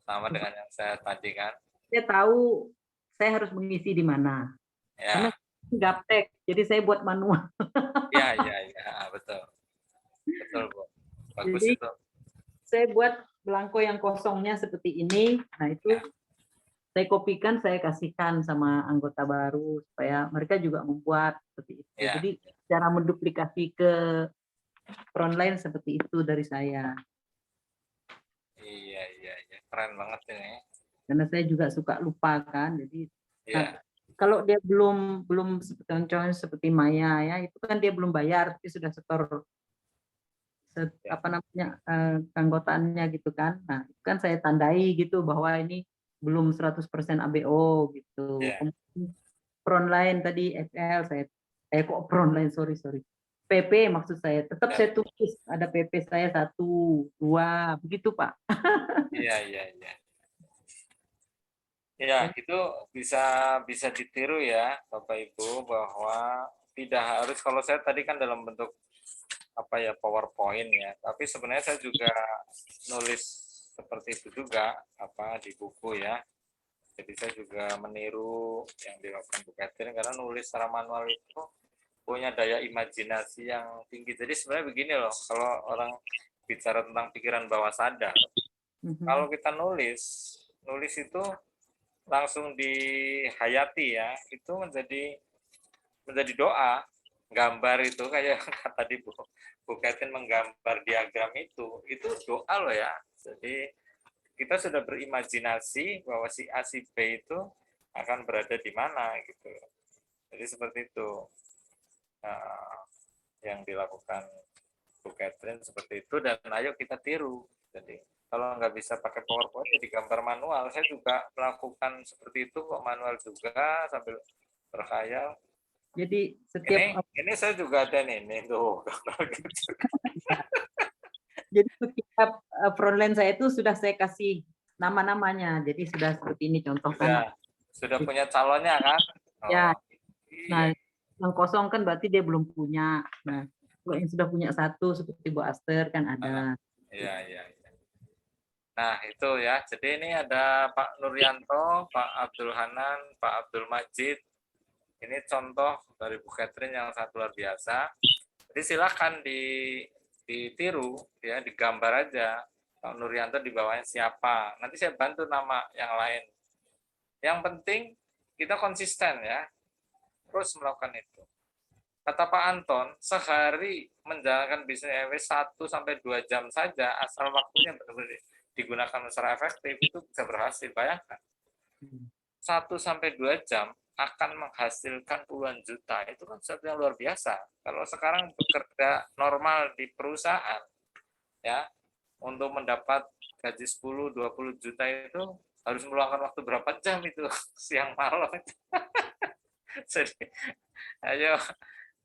Sama dengan yang saya tadi kan. Saya tahu saya harus mengisi di mana. Karena Ya, gaptek, jadi saya buat manual. ya, betul. Betul, Bu. Bagus Jadi itu. saya buat belangko yang kosongnya seperti ini. Nah, itu Ya. saya kopikan, saya kasihkan sama anggota baru supaya mereka juga membuat seperti itu. Ya. Jadi cara menduplikasi ke frontline seperti itu dari saya. Iya. Keren banget ini. Karena saya juga suka lupa kan. Jadi Iya. kalau dia belum contohnya seperti Maya ya, itu kan dia belum bayar, tapi sudah setor keanggotaannya gitu kan. Nah, itu kan saya tandai gitu bahwa ini belum 100% ABO gitu. Ya. Kemudian frontline tadi FL saya kok frontline, sorry. PP maksud saya, tetap saya tulis ada PP saya 1, 2 begitu Pak. Iya. Ya, itu bisa ditiru ya, Bapak Ibu, bahwa tidak harus, kalau saya tadi kan dalam bentuk PowerPoint ya, tapi sebenarnya saya juga nulis seperti itu juga di buku ya. Jadi saya juga meniru yang dilakukan Bu Catherine karena nulis secara manual itu punya daya imajinasi yang tinggi. Jadi sebenarnya begini loh, kalau orang bicara tentang pikiran bawah sadar, kalau kita nulis itu langsung dihayati ya, itu menjadi doa. Gambar itu kayak tadi Bu Catherine menggambar diagram itu doa loh ya. Jadi kita sudah berimajinasi bahwa si A si B itu akan berada di mana gitu. Jadi seperti itu yang dilakukan Bu Catherine seperti itu, dan ayo kita tiru. Jadi kalau nggak bisa pakai PowerPoint ya digambar manual. Saya juga melakukan seperti itu kok, manual juga sambil berkhayal. Jadi setiap ini saya juga ada nih tuh. Jadi setiap frontline saya itu sudah saya kasih nama-namanya. Jadi sudah seperti ini contohkan. Sudah punya calonnya kan? Ya. Iya. Nah, yang kosong kan berarti dia belum punya. Nah, kalau yang sudah punya 1 seperti Bu Aster kan ada. Iya. Nah, itu ya. Jadi ini ada Pak Nuryanto, Pak Abdul Hanan, Pak Abdul Majid. Ini contoh dari Bu Catherine yang sangat luar biasa. Jadi silakan ditiru, ya, digambar aja. Pak Nuryanto di bawahnya siapa. Nanti saya bantu nama yang lain. Yang penting kita konsisten ya. Terus melakukan itu. Kata Pak Anton, sehari menjalankan bisnis EW 1-2 jam saja, asal waktunya benar-benar digunakan secara efektif, itu bisa berhasil. Bayangkan, 1-2 jam akan menghasilkan puluhan juta. Itu kan sesuatu yang luar biasa. Kalau sekarang bekerja normal di perusahaan, ya, untuk mendapat gaji 10-20 juta itu harus meluangkan waktu berapa jam itu, siang malam. Jadi, ayo,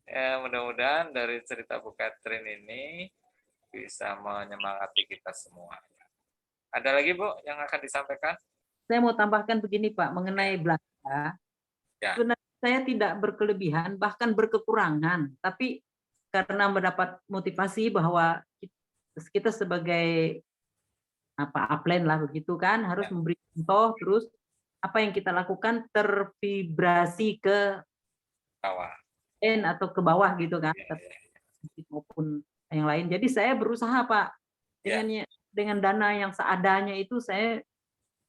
ya, mudah-mudahan dari cerita Bu Catherine ini bisa menyemangati kita semua. Ada lagi Bu yang akan disampaikan? Saya mau tambahkan begini Pak, mengenai belanja. Ya. Sebenarnya saya tidak berkelebihan, bahkan berkekurangan. Tapi karena mendapat motivasi bahwa kita sebagai upline lah begitu kan, harus memberi contoh, terus apa yang kita lakukan tervibrasi ke Bawah. atau ke bawah gitu kan, Ya. maupun yang lain. Jadi saya berusaha Pak, dengan dana yang seadanya itu saya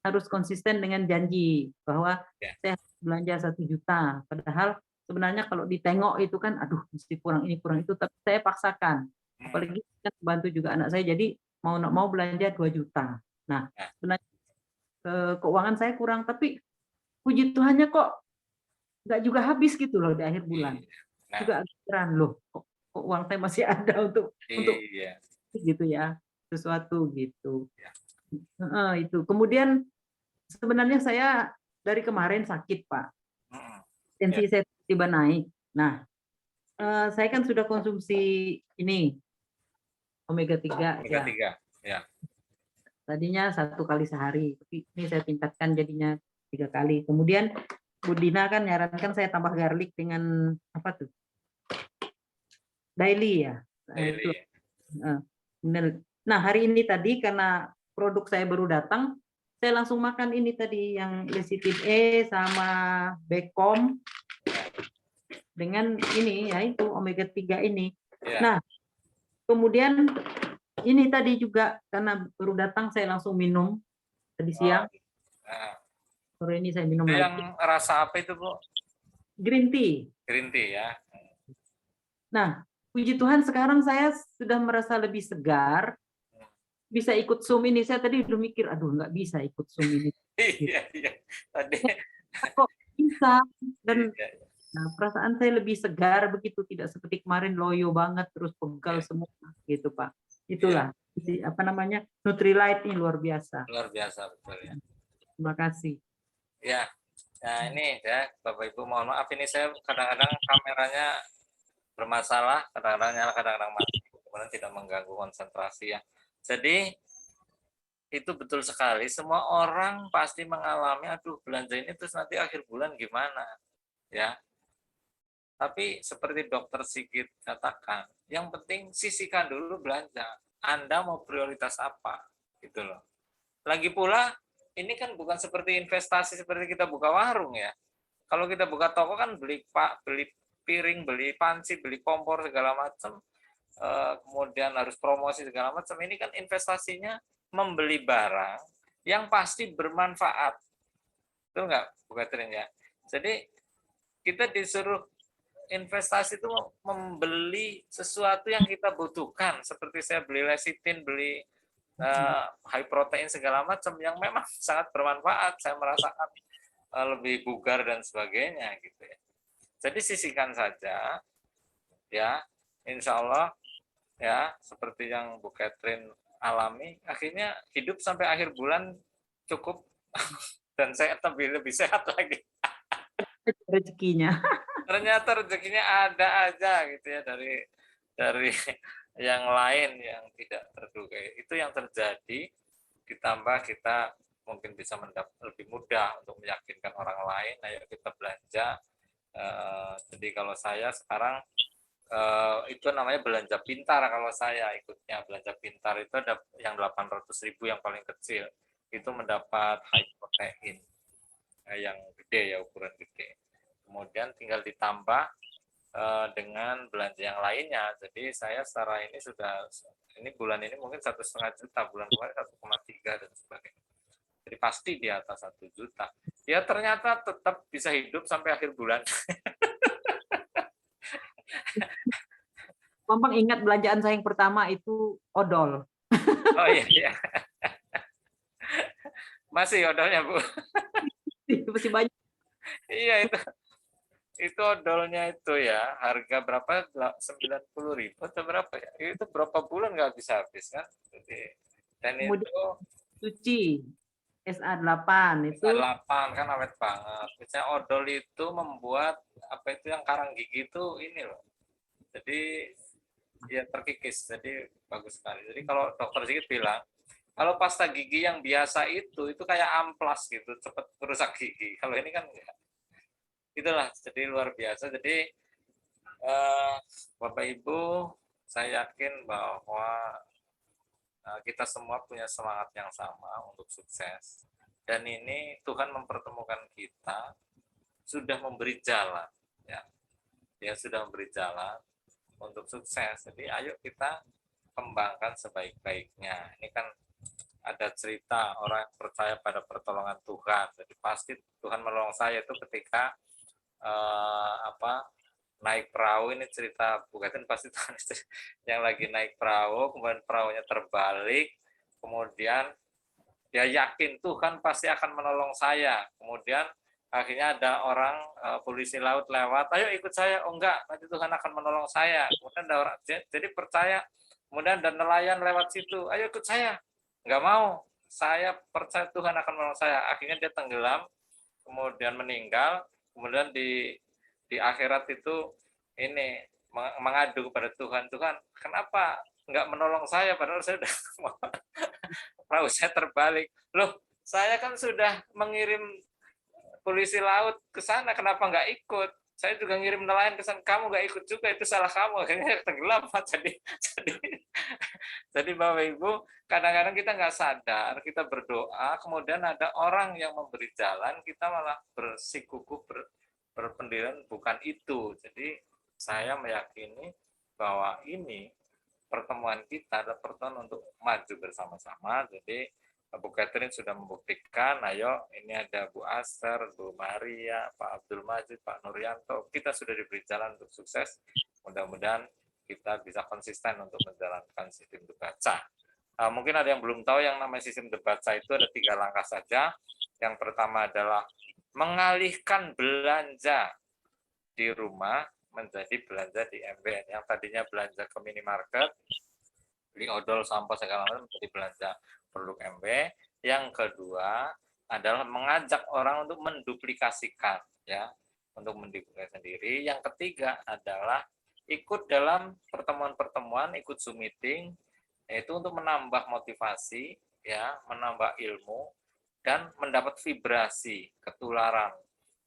harus konsisten dengan janji bahwa saya belanja 1 juta. Padahal sebenarnya kalau ditengok itu kan, aduh mesti kurang ini kurang itu, tapi saya paksakan. Apalagi kan bantu juga anak saya, jadi mau belanja 2 juta. Nah, sebenarnya keuangan saya kurang, tapi puji Tuhannya kok nggak juga habis gitu loh di akhir bulan. Juga heran loh, kok uang saya masih ada untuk gitu ya, sesuatu gitu. Itu. Kemudian sebenarnya saya dari kemarin sakit Pak, tensi saya tiba naik. Nah, saya kan sudah konsumsi ini omega 3 Omega 3, ya. Tadinya 1 kali sehari, tapi ini saya tingkatkan jadinya 3 kali. Kemudian Bu Dina kan nyarankan saya tambah garlic dengan apa tuh? Daily ya. Daily. Nah, hari ini tadi karena produk saya baru datang, saya langsung makan ini tadi yang lecithin E sama Becom dengan ini ya itu omega 3 ini. Nah, kemudian ini tadi juga karena baru datang saya langsung minum tadi siang. Sore ini saya minum lagi. Yang rasa apa itu Bu? Green tea. Green tea ya. Nah, puji Tuhan sekarang saya sudah merasa lebih segar. Bisa ikut Zoom ini. Saya tadi udah mikir, aduh nggak bisa ikut Zoom ini. Iya. Tadi. Kok bisa? Dan nah, perasaan saya lebih segar begitu, tidak seperti kemarin loyo banget terus pegal semua gitu Pak. Itulah apa namanya Nutrilite ini luar biasa. Luar biasa betul ya. Terima kasih. Ya. Nah ini ya Bapak Ibu mohon maaf ini saya kadang-kadang kameranya bermasalah, kadang-kadang nyala, kadang-kadang mati, kemudian tidak mengganggu konsentrasi ya. Jadi itu betul sekali, semua orang pasti mengalami, aduh belanja ini terus nanti akhir bulan gimana, ya. Tapi seperti Dokter Sigit katakan, yang penting sisihkan dulu belanja. Anda mau prioritas apa, gitu loh. Lagi pula, ini kan bukan seperti investasi seperti kita buka warung ya. Kalau kita buka toko kan beli piring, beli panci, beli kompor segala macam, kemudian harus promosi segala macam. Ini kan investasinya membeli barang yang pasti bermanfaat, betul nggak, Bu Catherine ya? Jadi kita disuruh investasi itu membeli sesuatu yang kita butuhkan, seperti saya beli lecithin, beli high protein segala macam yang memang sangat bermanfaat. Saya merasakan lebih bugar dan sebagainya gitu ya. Jadi sisihkan saja, ya, insya Allah ya seperti yang Bu Catherine alami, akhirnya hidup sampai akhir bulan cukup dan saya lebih sehat lagi. Rezekinya. Ternyata rezekinya ada aja gitu ya dari yang lain yang tidak terduga. Itu yang terjadi, ditambah kita mungkin bisa lebih mudah untuk meyakinkan orang lain, ayo kita belanja. Jadi kalau saya sekarang itu namanya belanja pintar, kalau saya ikutnya belanja pintar itu ada yang 800.000 yang paling kecil, itu mendapat high protein yang gede ya, ukuran gede. Kemudian tinggal ditambah dengan belanja yang lainnya. Jadi saya secara ini sudah, ini bulan ini mungkin 1,5 juta, bulan kemarin 1,3 dan sebagainya. Jadi pasti di atas 1 juta. Ya ternyata tetap bisa hidup sampai akhir bulan. Gampang ingat belanjaan saya yang pertama itu odol. Oh iya. Masih odolnya Bu. Masih banyak. Iya itu odolnya itu ya, harga berapa? 90.000 atau berapa ya? Itu berapa bulan nggak habis kan? Jadi, dan kemudian itu suci SA8 itu SA8 kan awet banget. Misalnya odol itu membuat apa itu yang karang gigi itu ini loh. Jadi ya terkikis, jadi bagus sekali. Jadi kalau dokter Sigit bilang, kalau pasta gigi yang biasa itu kayak amplas gitu, cepat merusak gigi. Kalau ini kan enggak. Itulah, jadi luar biasa. Jadi Bapak Ibu, saya yakin bahwa kita semua punya semangat yang sama untuk sukses. Dan ini Tuhan mempertemukan kita, sudah memberi jalan. Ya. Dia sudah memberi jalan untuk sukses. Jadi ayo kita kembangkan sebaik-baiknya. Ini kan ada cerita orang yang percaya pada pertolongan Tuhan. Jadi pasti Tuhan menolong saya itu ketika naik perahu. Ini cerita bukan pasti Tuhan yang lagi naik perahu, kemudian perahunya terbalik, kemudian dia yakin Tuhan pasti akan menolong saya. Kemudian akhirnya ada orang polisi laut lewat, ayo ikut saya. Oh enggak, nanti Tuhan akan menolong saya. Kemudian ada orang, jadi percaya. Kemudian ada nelayan lewat situ, ayo ikut saya. Enggak mau, saya percaya Tuhan akan menolong saya. Akhirnya dia tenggelam, kemudian meninggal. Kemudian di akhirat itu ini mengadu kepada Tuhan, Tuhan kenapa enggak menolong saya, padahal saya sudah perahu saya terbalik. Loh, saya kan sudah mengirim polisi laut ke sana, kenapa nggak ikut? Saya juga ngirim nelayan ke sana, kamu nggak ikut juga, itu salah kamu. Akhirnya tenggelam. Jadi Bapak Ibu, kadang-kadang kita nggak sadar, kita berdoa, kemudian ada orang yang memberi jalan, kita malah bersikukuh, berpendirian bukan itu. Jadi saya meyakini bahwa ini pertemuan kita adalah pertemuan untuk maju bersama-sama. Jadi Bu Catherine sudah membuktikan, ayo ini ada Bu Aster, Bu Maria, Pak Abdul Majid, Pak Nuryanto, kita sudah diberi jalan untuk sukses. Mudah-mudahan kita bisa konsisten untuk menjalankan sistem Debaca. Mungkin ada yang belum tahu yang namanya sistem Debaca itu ada 3 langkah saja. Yang pertama adalah mengalihkan belanja di rumah menjadi belanja di MBN. Yang tadinya belanja ke minimarket, beli odol, sampah segala macam, menjadi belanja produk MB. Yang kedua adalah mengajak orang untuk menduplikasikan, ya, untuk menduplikasikan sendiri. Yang ketiga adalah ikut dalam pertemuan-pertemuan, ikut Zoom meeting, yaitu untuk menambah motivasi, ya, menambah ilmu dan mendapat vibrasi, ketularan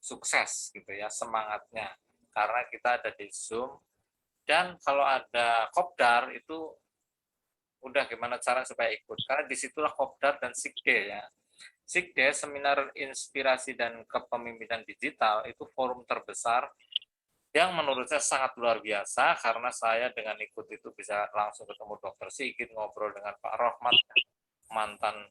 sukses gitu ya, semangatnya. Karena kita ada di Zoom, dan kalau ada kopdar itu udah gimana cara supaya ikut, karena disitulah kopdar dan sikde ya. Sikde, seminar inspirasi dan kepemimpinan digital, itu forum terbesar yang menurut saya sangat luar biasa, karena saya dengan ikut itu bisa langsung ketemu Dokter Sigit, ngobrol dengan Pak Rohmat, mantan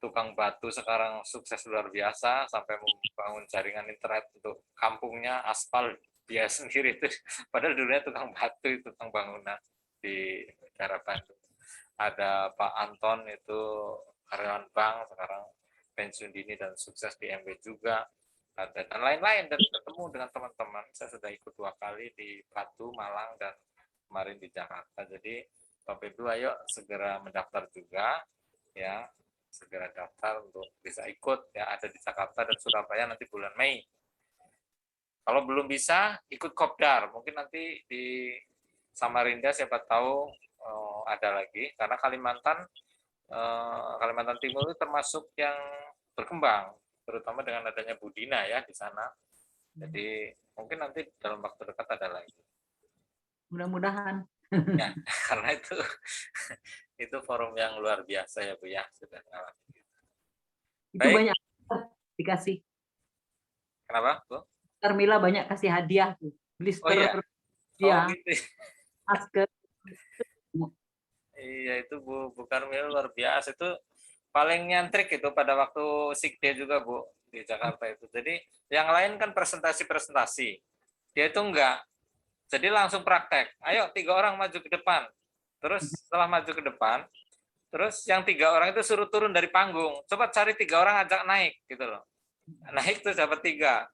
tukang batu, sekarang sukses luar biasa, sampai membangun jaringan internet untuk kampungnya, aspal dia sendiri itu, padahal dulunya tukang batu, tukang bangunan di daerah Bandung. Ada Pak Anton, itu karyawan bank, sekarang pensiun dini dan sukses di MB juga. Ada dan lain-lain, dan ketemu dengan teman-teman. Saya sudah ikut 2 kali di Batu, Malang, dan kemarin di Jakarta. Jadi Bapak Ibu ayo segera mendaftar juga, ya, segera daftar untuk bisa ikut, ya, ada di Jakarta dan Surabaya nanti bulan Mei. Kalau belum bisa, ikut kopdar. Mungkin nanti di Samarinda siapa tahu ada lagi, karena Kalimantan Timur itu termasuk yang berkembang, terutama dengan adanya Budina ya di sana. Jadi mungkin nanti dalam waktu dekat ada lagi. Mudah-mudahan. Ya, karena itu forum yang luar biasa ya Bu ya, sudah. Itu baik. Banyak dikasih. Kenapa Bu? Termila banyak kasih hadiah tuh. Blister. Oh iya. Oh, gitu. Masker. Iya, itu Bu Carmila luar biasa, itu paling nyantrik itu pada waktu Sikde juga Bu di Jakarta itu. Jadi yang lain kan presentasi, dia itu enggak. Jadi langsung praktek. Ayo 3 orang maju ke depan. Terus setelah maju ke depan, terus yang 3 orang itu suruh turun dari panggung. Coba cari 3 orang ajak naik gitu loh. Naik terus dapat 3.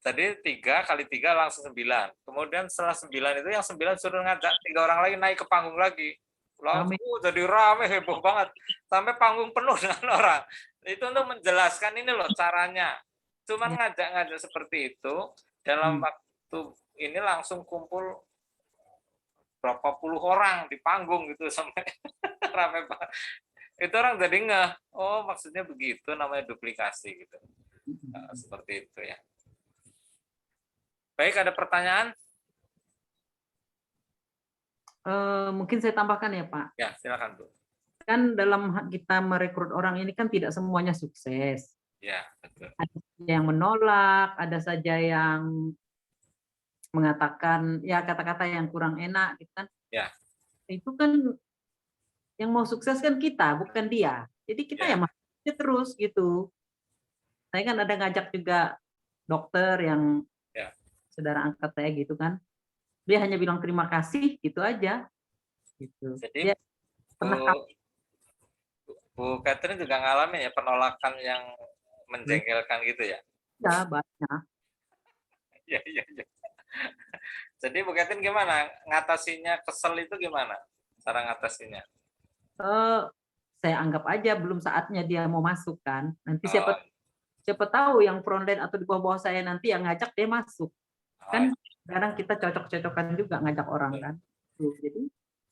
Tadi 3 kali 3 langsung 9. Kemudian setelah 9 itu yang 9 suruh ngajak 3 orang lagi naik ke panggung lagi. Lalu jadi rame, heboh banget, sampai panggung penuh dengan orang. Itu untuk menjelaskan ini loh caranya. Cuman ngajak-ngajak seperti itu, dalam waktu ini langsung kumpul berapa puluh orang di panggung gitu sampai ramai banget. Itu orang jadi ngeh, oh maksudnya begitu, namanya duplikasi gitu. Nah, seperti itu ya. Baik, ada pertanyaan? Mungkin saya tambahkan ya Pak. Ya, silakan Bu. Kan dalam kita merekrut orang ini kan tidak semuanya sukses. Ya, betul. Ada saja yang menolak, ada saja yang mengatakan ya kata-kata yang kurang enak gitu kan. Ya. Itu kan yang mau sukses kan kita, bukan dia. Jadi kita Ya. ya masih terus gitu. Saya kan ada ngajak juga dokter yang Ya. saudara angkat saya gitu kan. Dia hanya bilang terima kasih gitu aja. Gitu. Jadi Dia pernah Bu Catherine juga ngalamin ya penolakan yang menjengkelkan gitu ya? ya banyak. Iya, iya, iya. Jadi Bu Catherine gimana? Ngatasinya kesel itu gimana? Cara ngatasinya? Saya anggap aja belum saatnya dia mau masuk kan. Nanti Oh, siapa tahu yang frontline atau di bawah-bawah saya nanti yang ngajak dia masuk. oh, Kan kadang kita cocok-cocokan juga ngajak orang betul. kan. Jadi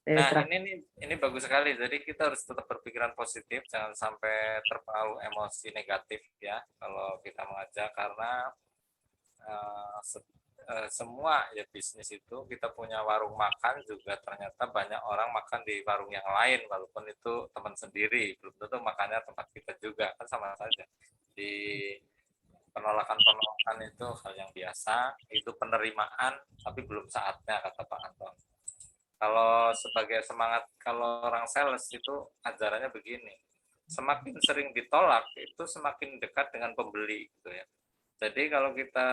saya Nah, serah. ini bagus sekali. Jadi kita harus tetap berpikiran positif, jangan sampai terpaut emosi negatif ya kalau kita mengajak, karena semua ya bisnis itu, kita punya warung makan juga ternyata banyak orang makan di warung yang lain walaupun itu teman sendiri, belum tentu makannya tempat kita juga, kan sama saja. Di penolakan itu hal yang biasa, itu penerimaan, tapi belum saatnya, kata Pak Anton. Kalau sebagai semangat, kalau orang sales itu ajarannya begini, semakin sering ditolak itu semakin dekat dengan pembeli gitu ya. Jadi kalau kita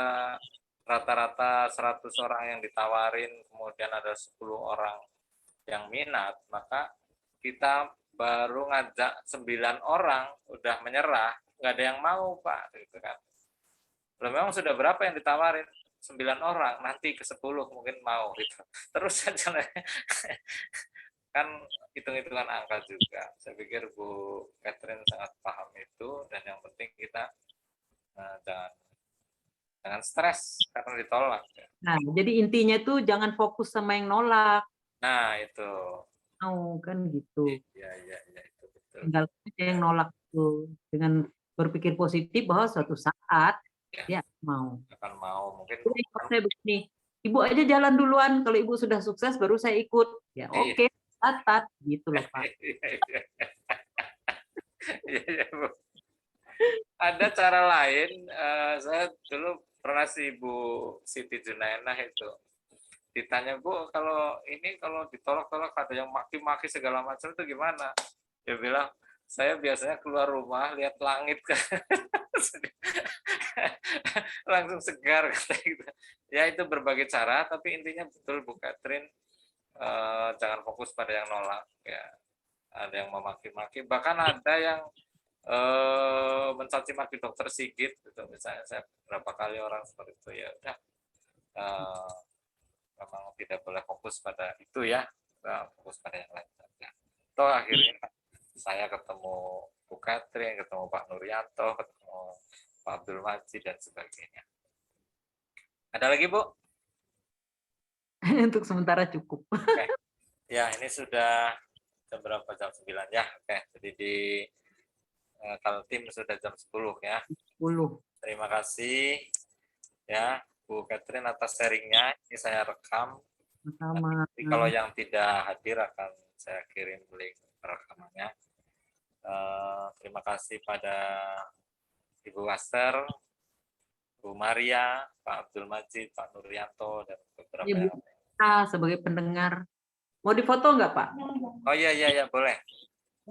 rata-rata 100 orang yang ditawarin, kemudian ada 10 orang yang minat, maka kita baru ngajak 9 orang udah menyerah, nggak ada yang mau Pak, gitu kan. Belum, memang sudah berapa yang ditawarin? 9 orang, nanti ke 10 mungkin mau gitu. Terus saja kan hitung-hitungan angka juga. Saya pikir Bu Catherine sangat paham itu, dan yang penting kita jangan stres karena ditolak. Nah, jadi intinya tuh jangan fokus sama yang nolak. Nah, itu. Mau kan gitu. Iya, iya, iya, itu betul. Tinggal yang nolak tuh dengan berpikir positif bahwa suatu saat Ya, dia mau. akan mau mungkin. Jadi saya begini, ibu aja jalan duluan, kalau ibu sudah sukses baru saya ikut. Ya oke, catat gitu loh Pak. Iya, iya, Bu. Ada cara lain, saya dulu pernah sih Bu Siti Junainah itu ditanya, Bu, kalau ini kalau ditolak-tolak ada yang maki-maki segala macam itu gimana? Dia bilang, saya biasanya keluar rumah lihat langit kan. Langsung segar kata gitu. Ya itu berbagai cara, tapi intinya betul Bu Catherine, jangan fokus pada yang nolak ya. Ada yang memaki-maki, bahkan ada yang mencaci maki dokter Sigit gitu, misalnya. Saya berapa kali orang seperti itu, ya udah, memang tidak boleh fokus pada itu ya, kita fokus pada yang lain saja. Toh akhirnya saya ketemu Bu Catherine, ketemu Pak Nuryanto, ketemu Pak Abdul Majid dan sebagainya. Ada lagi Bu? Untuk sementara cukup. Oke. Ya, ini sudah jam berapa? Jam 9 ya. Oke, jadi di kalau tim sudah jam 10 ya. 10. Terima kasih ya Bu Catherine atas sharingnya. Ini saya rekam. Sama. Nanti kalau yang tidak hadir akan saya kirim link rekamannya. Terima kasih pada Ibu Waster, Bu Maria, Pak Abdul Majid, Pak Nuryanto, dan beberapa Ibu yang lain. sebagai pendengar. Mau difoto nggak Pak? Oh iya, iya, iya, boleh.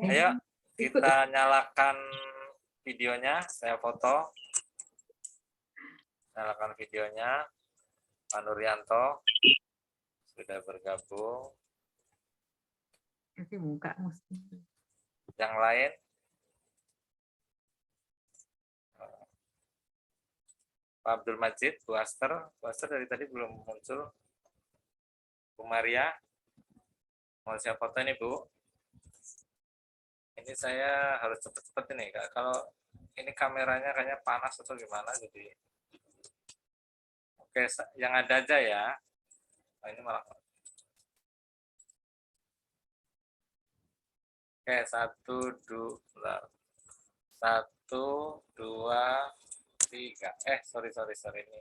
Ayo kita nyalakan videonya, saya foto. Nyalakan videonya. Pak Nuryanto sudah bergabung. Kasih muka mesti. Yang lain? Pak Abdul Majid, Bu Aster. Bu Aster dari tadi belum muncul. Bu Maria, mau saya foto ini Bu. Ini saya harus cepet-cepet ini. Kalau ini kameranya kayaknya panas atau gimana, jadi oke, yang ada aja ya. Nah, ini malah Oke, 1, 2, 3. Sorry ini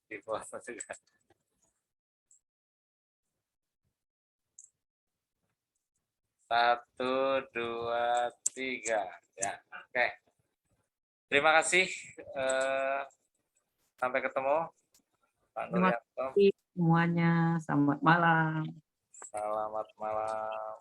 di bawah juga. 1, 2, 3. Ya, oke. Terima kasih. Sampai ketemu, Pak Terima Nuryanto. kasih semuanya. Selamat malam. Selamat malam.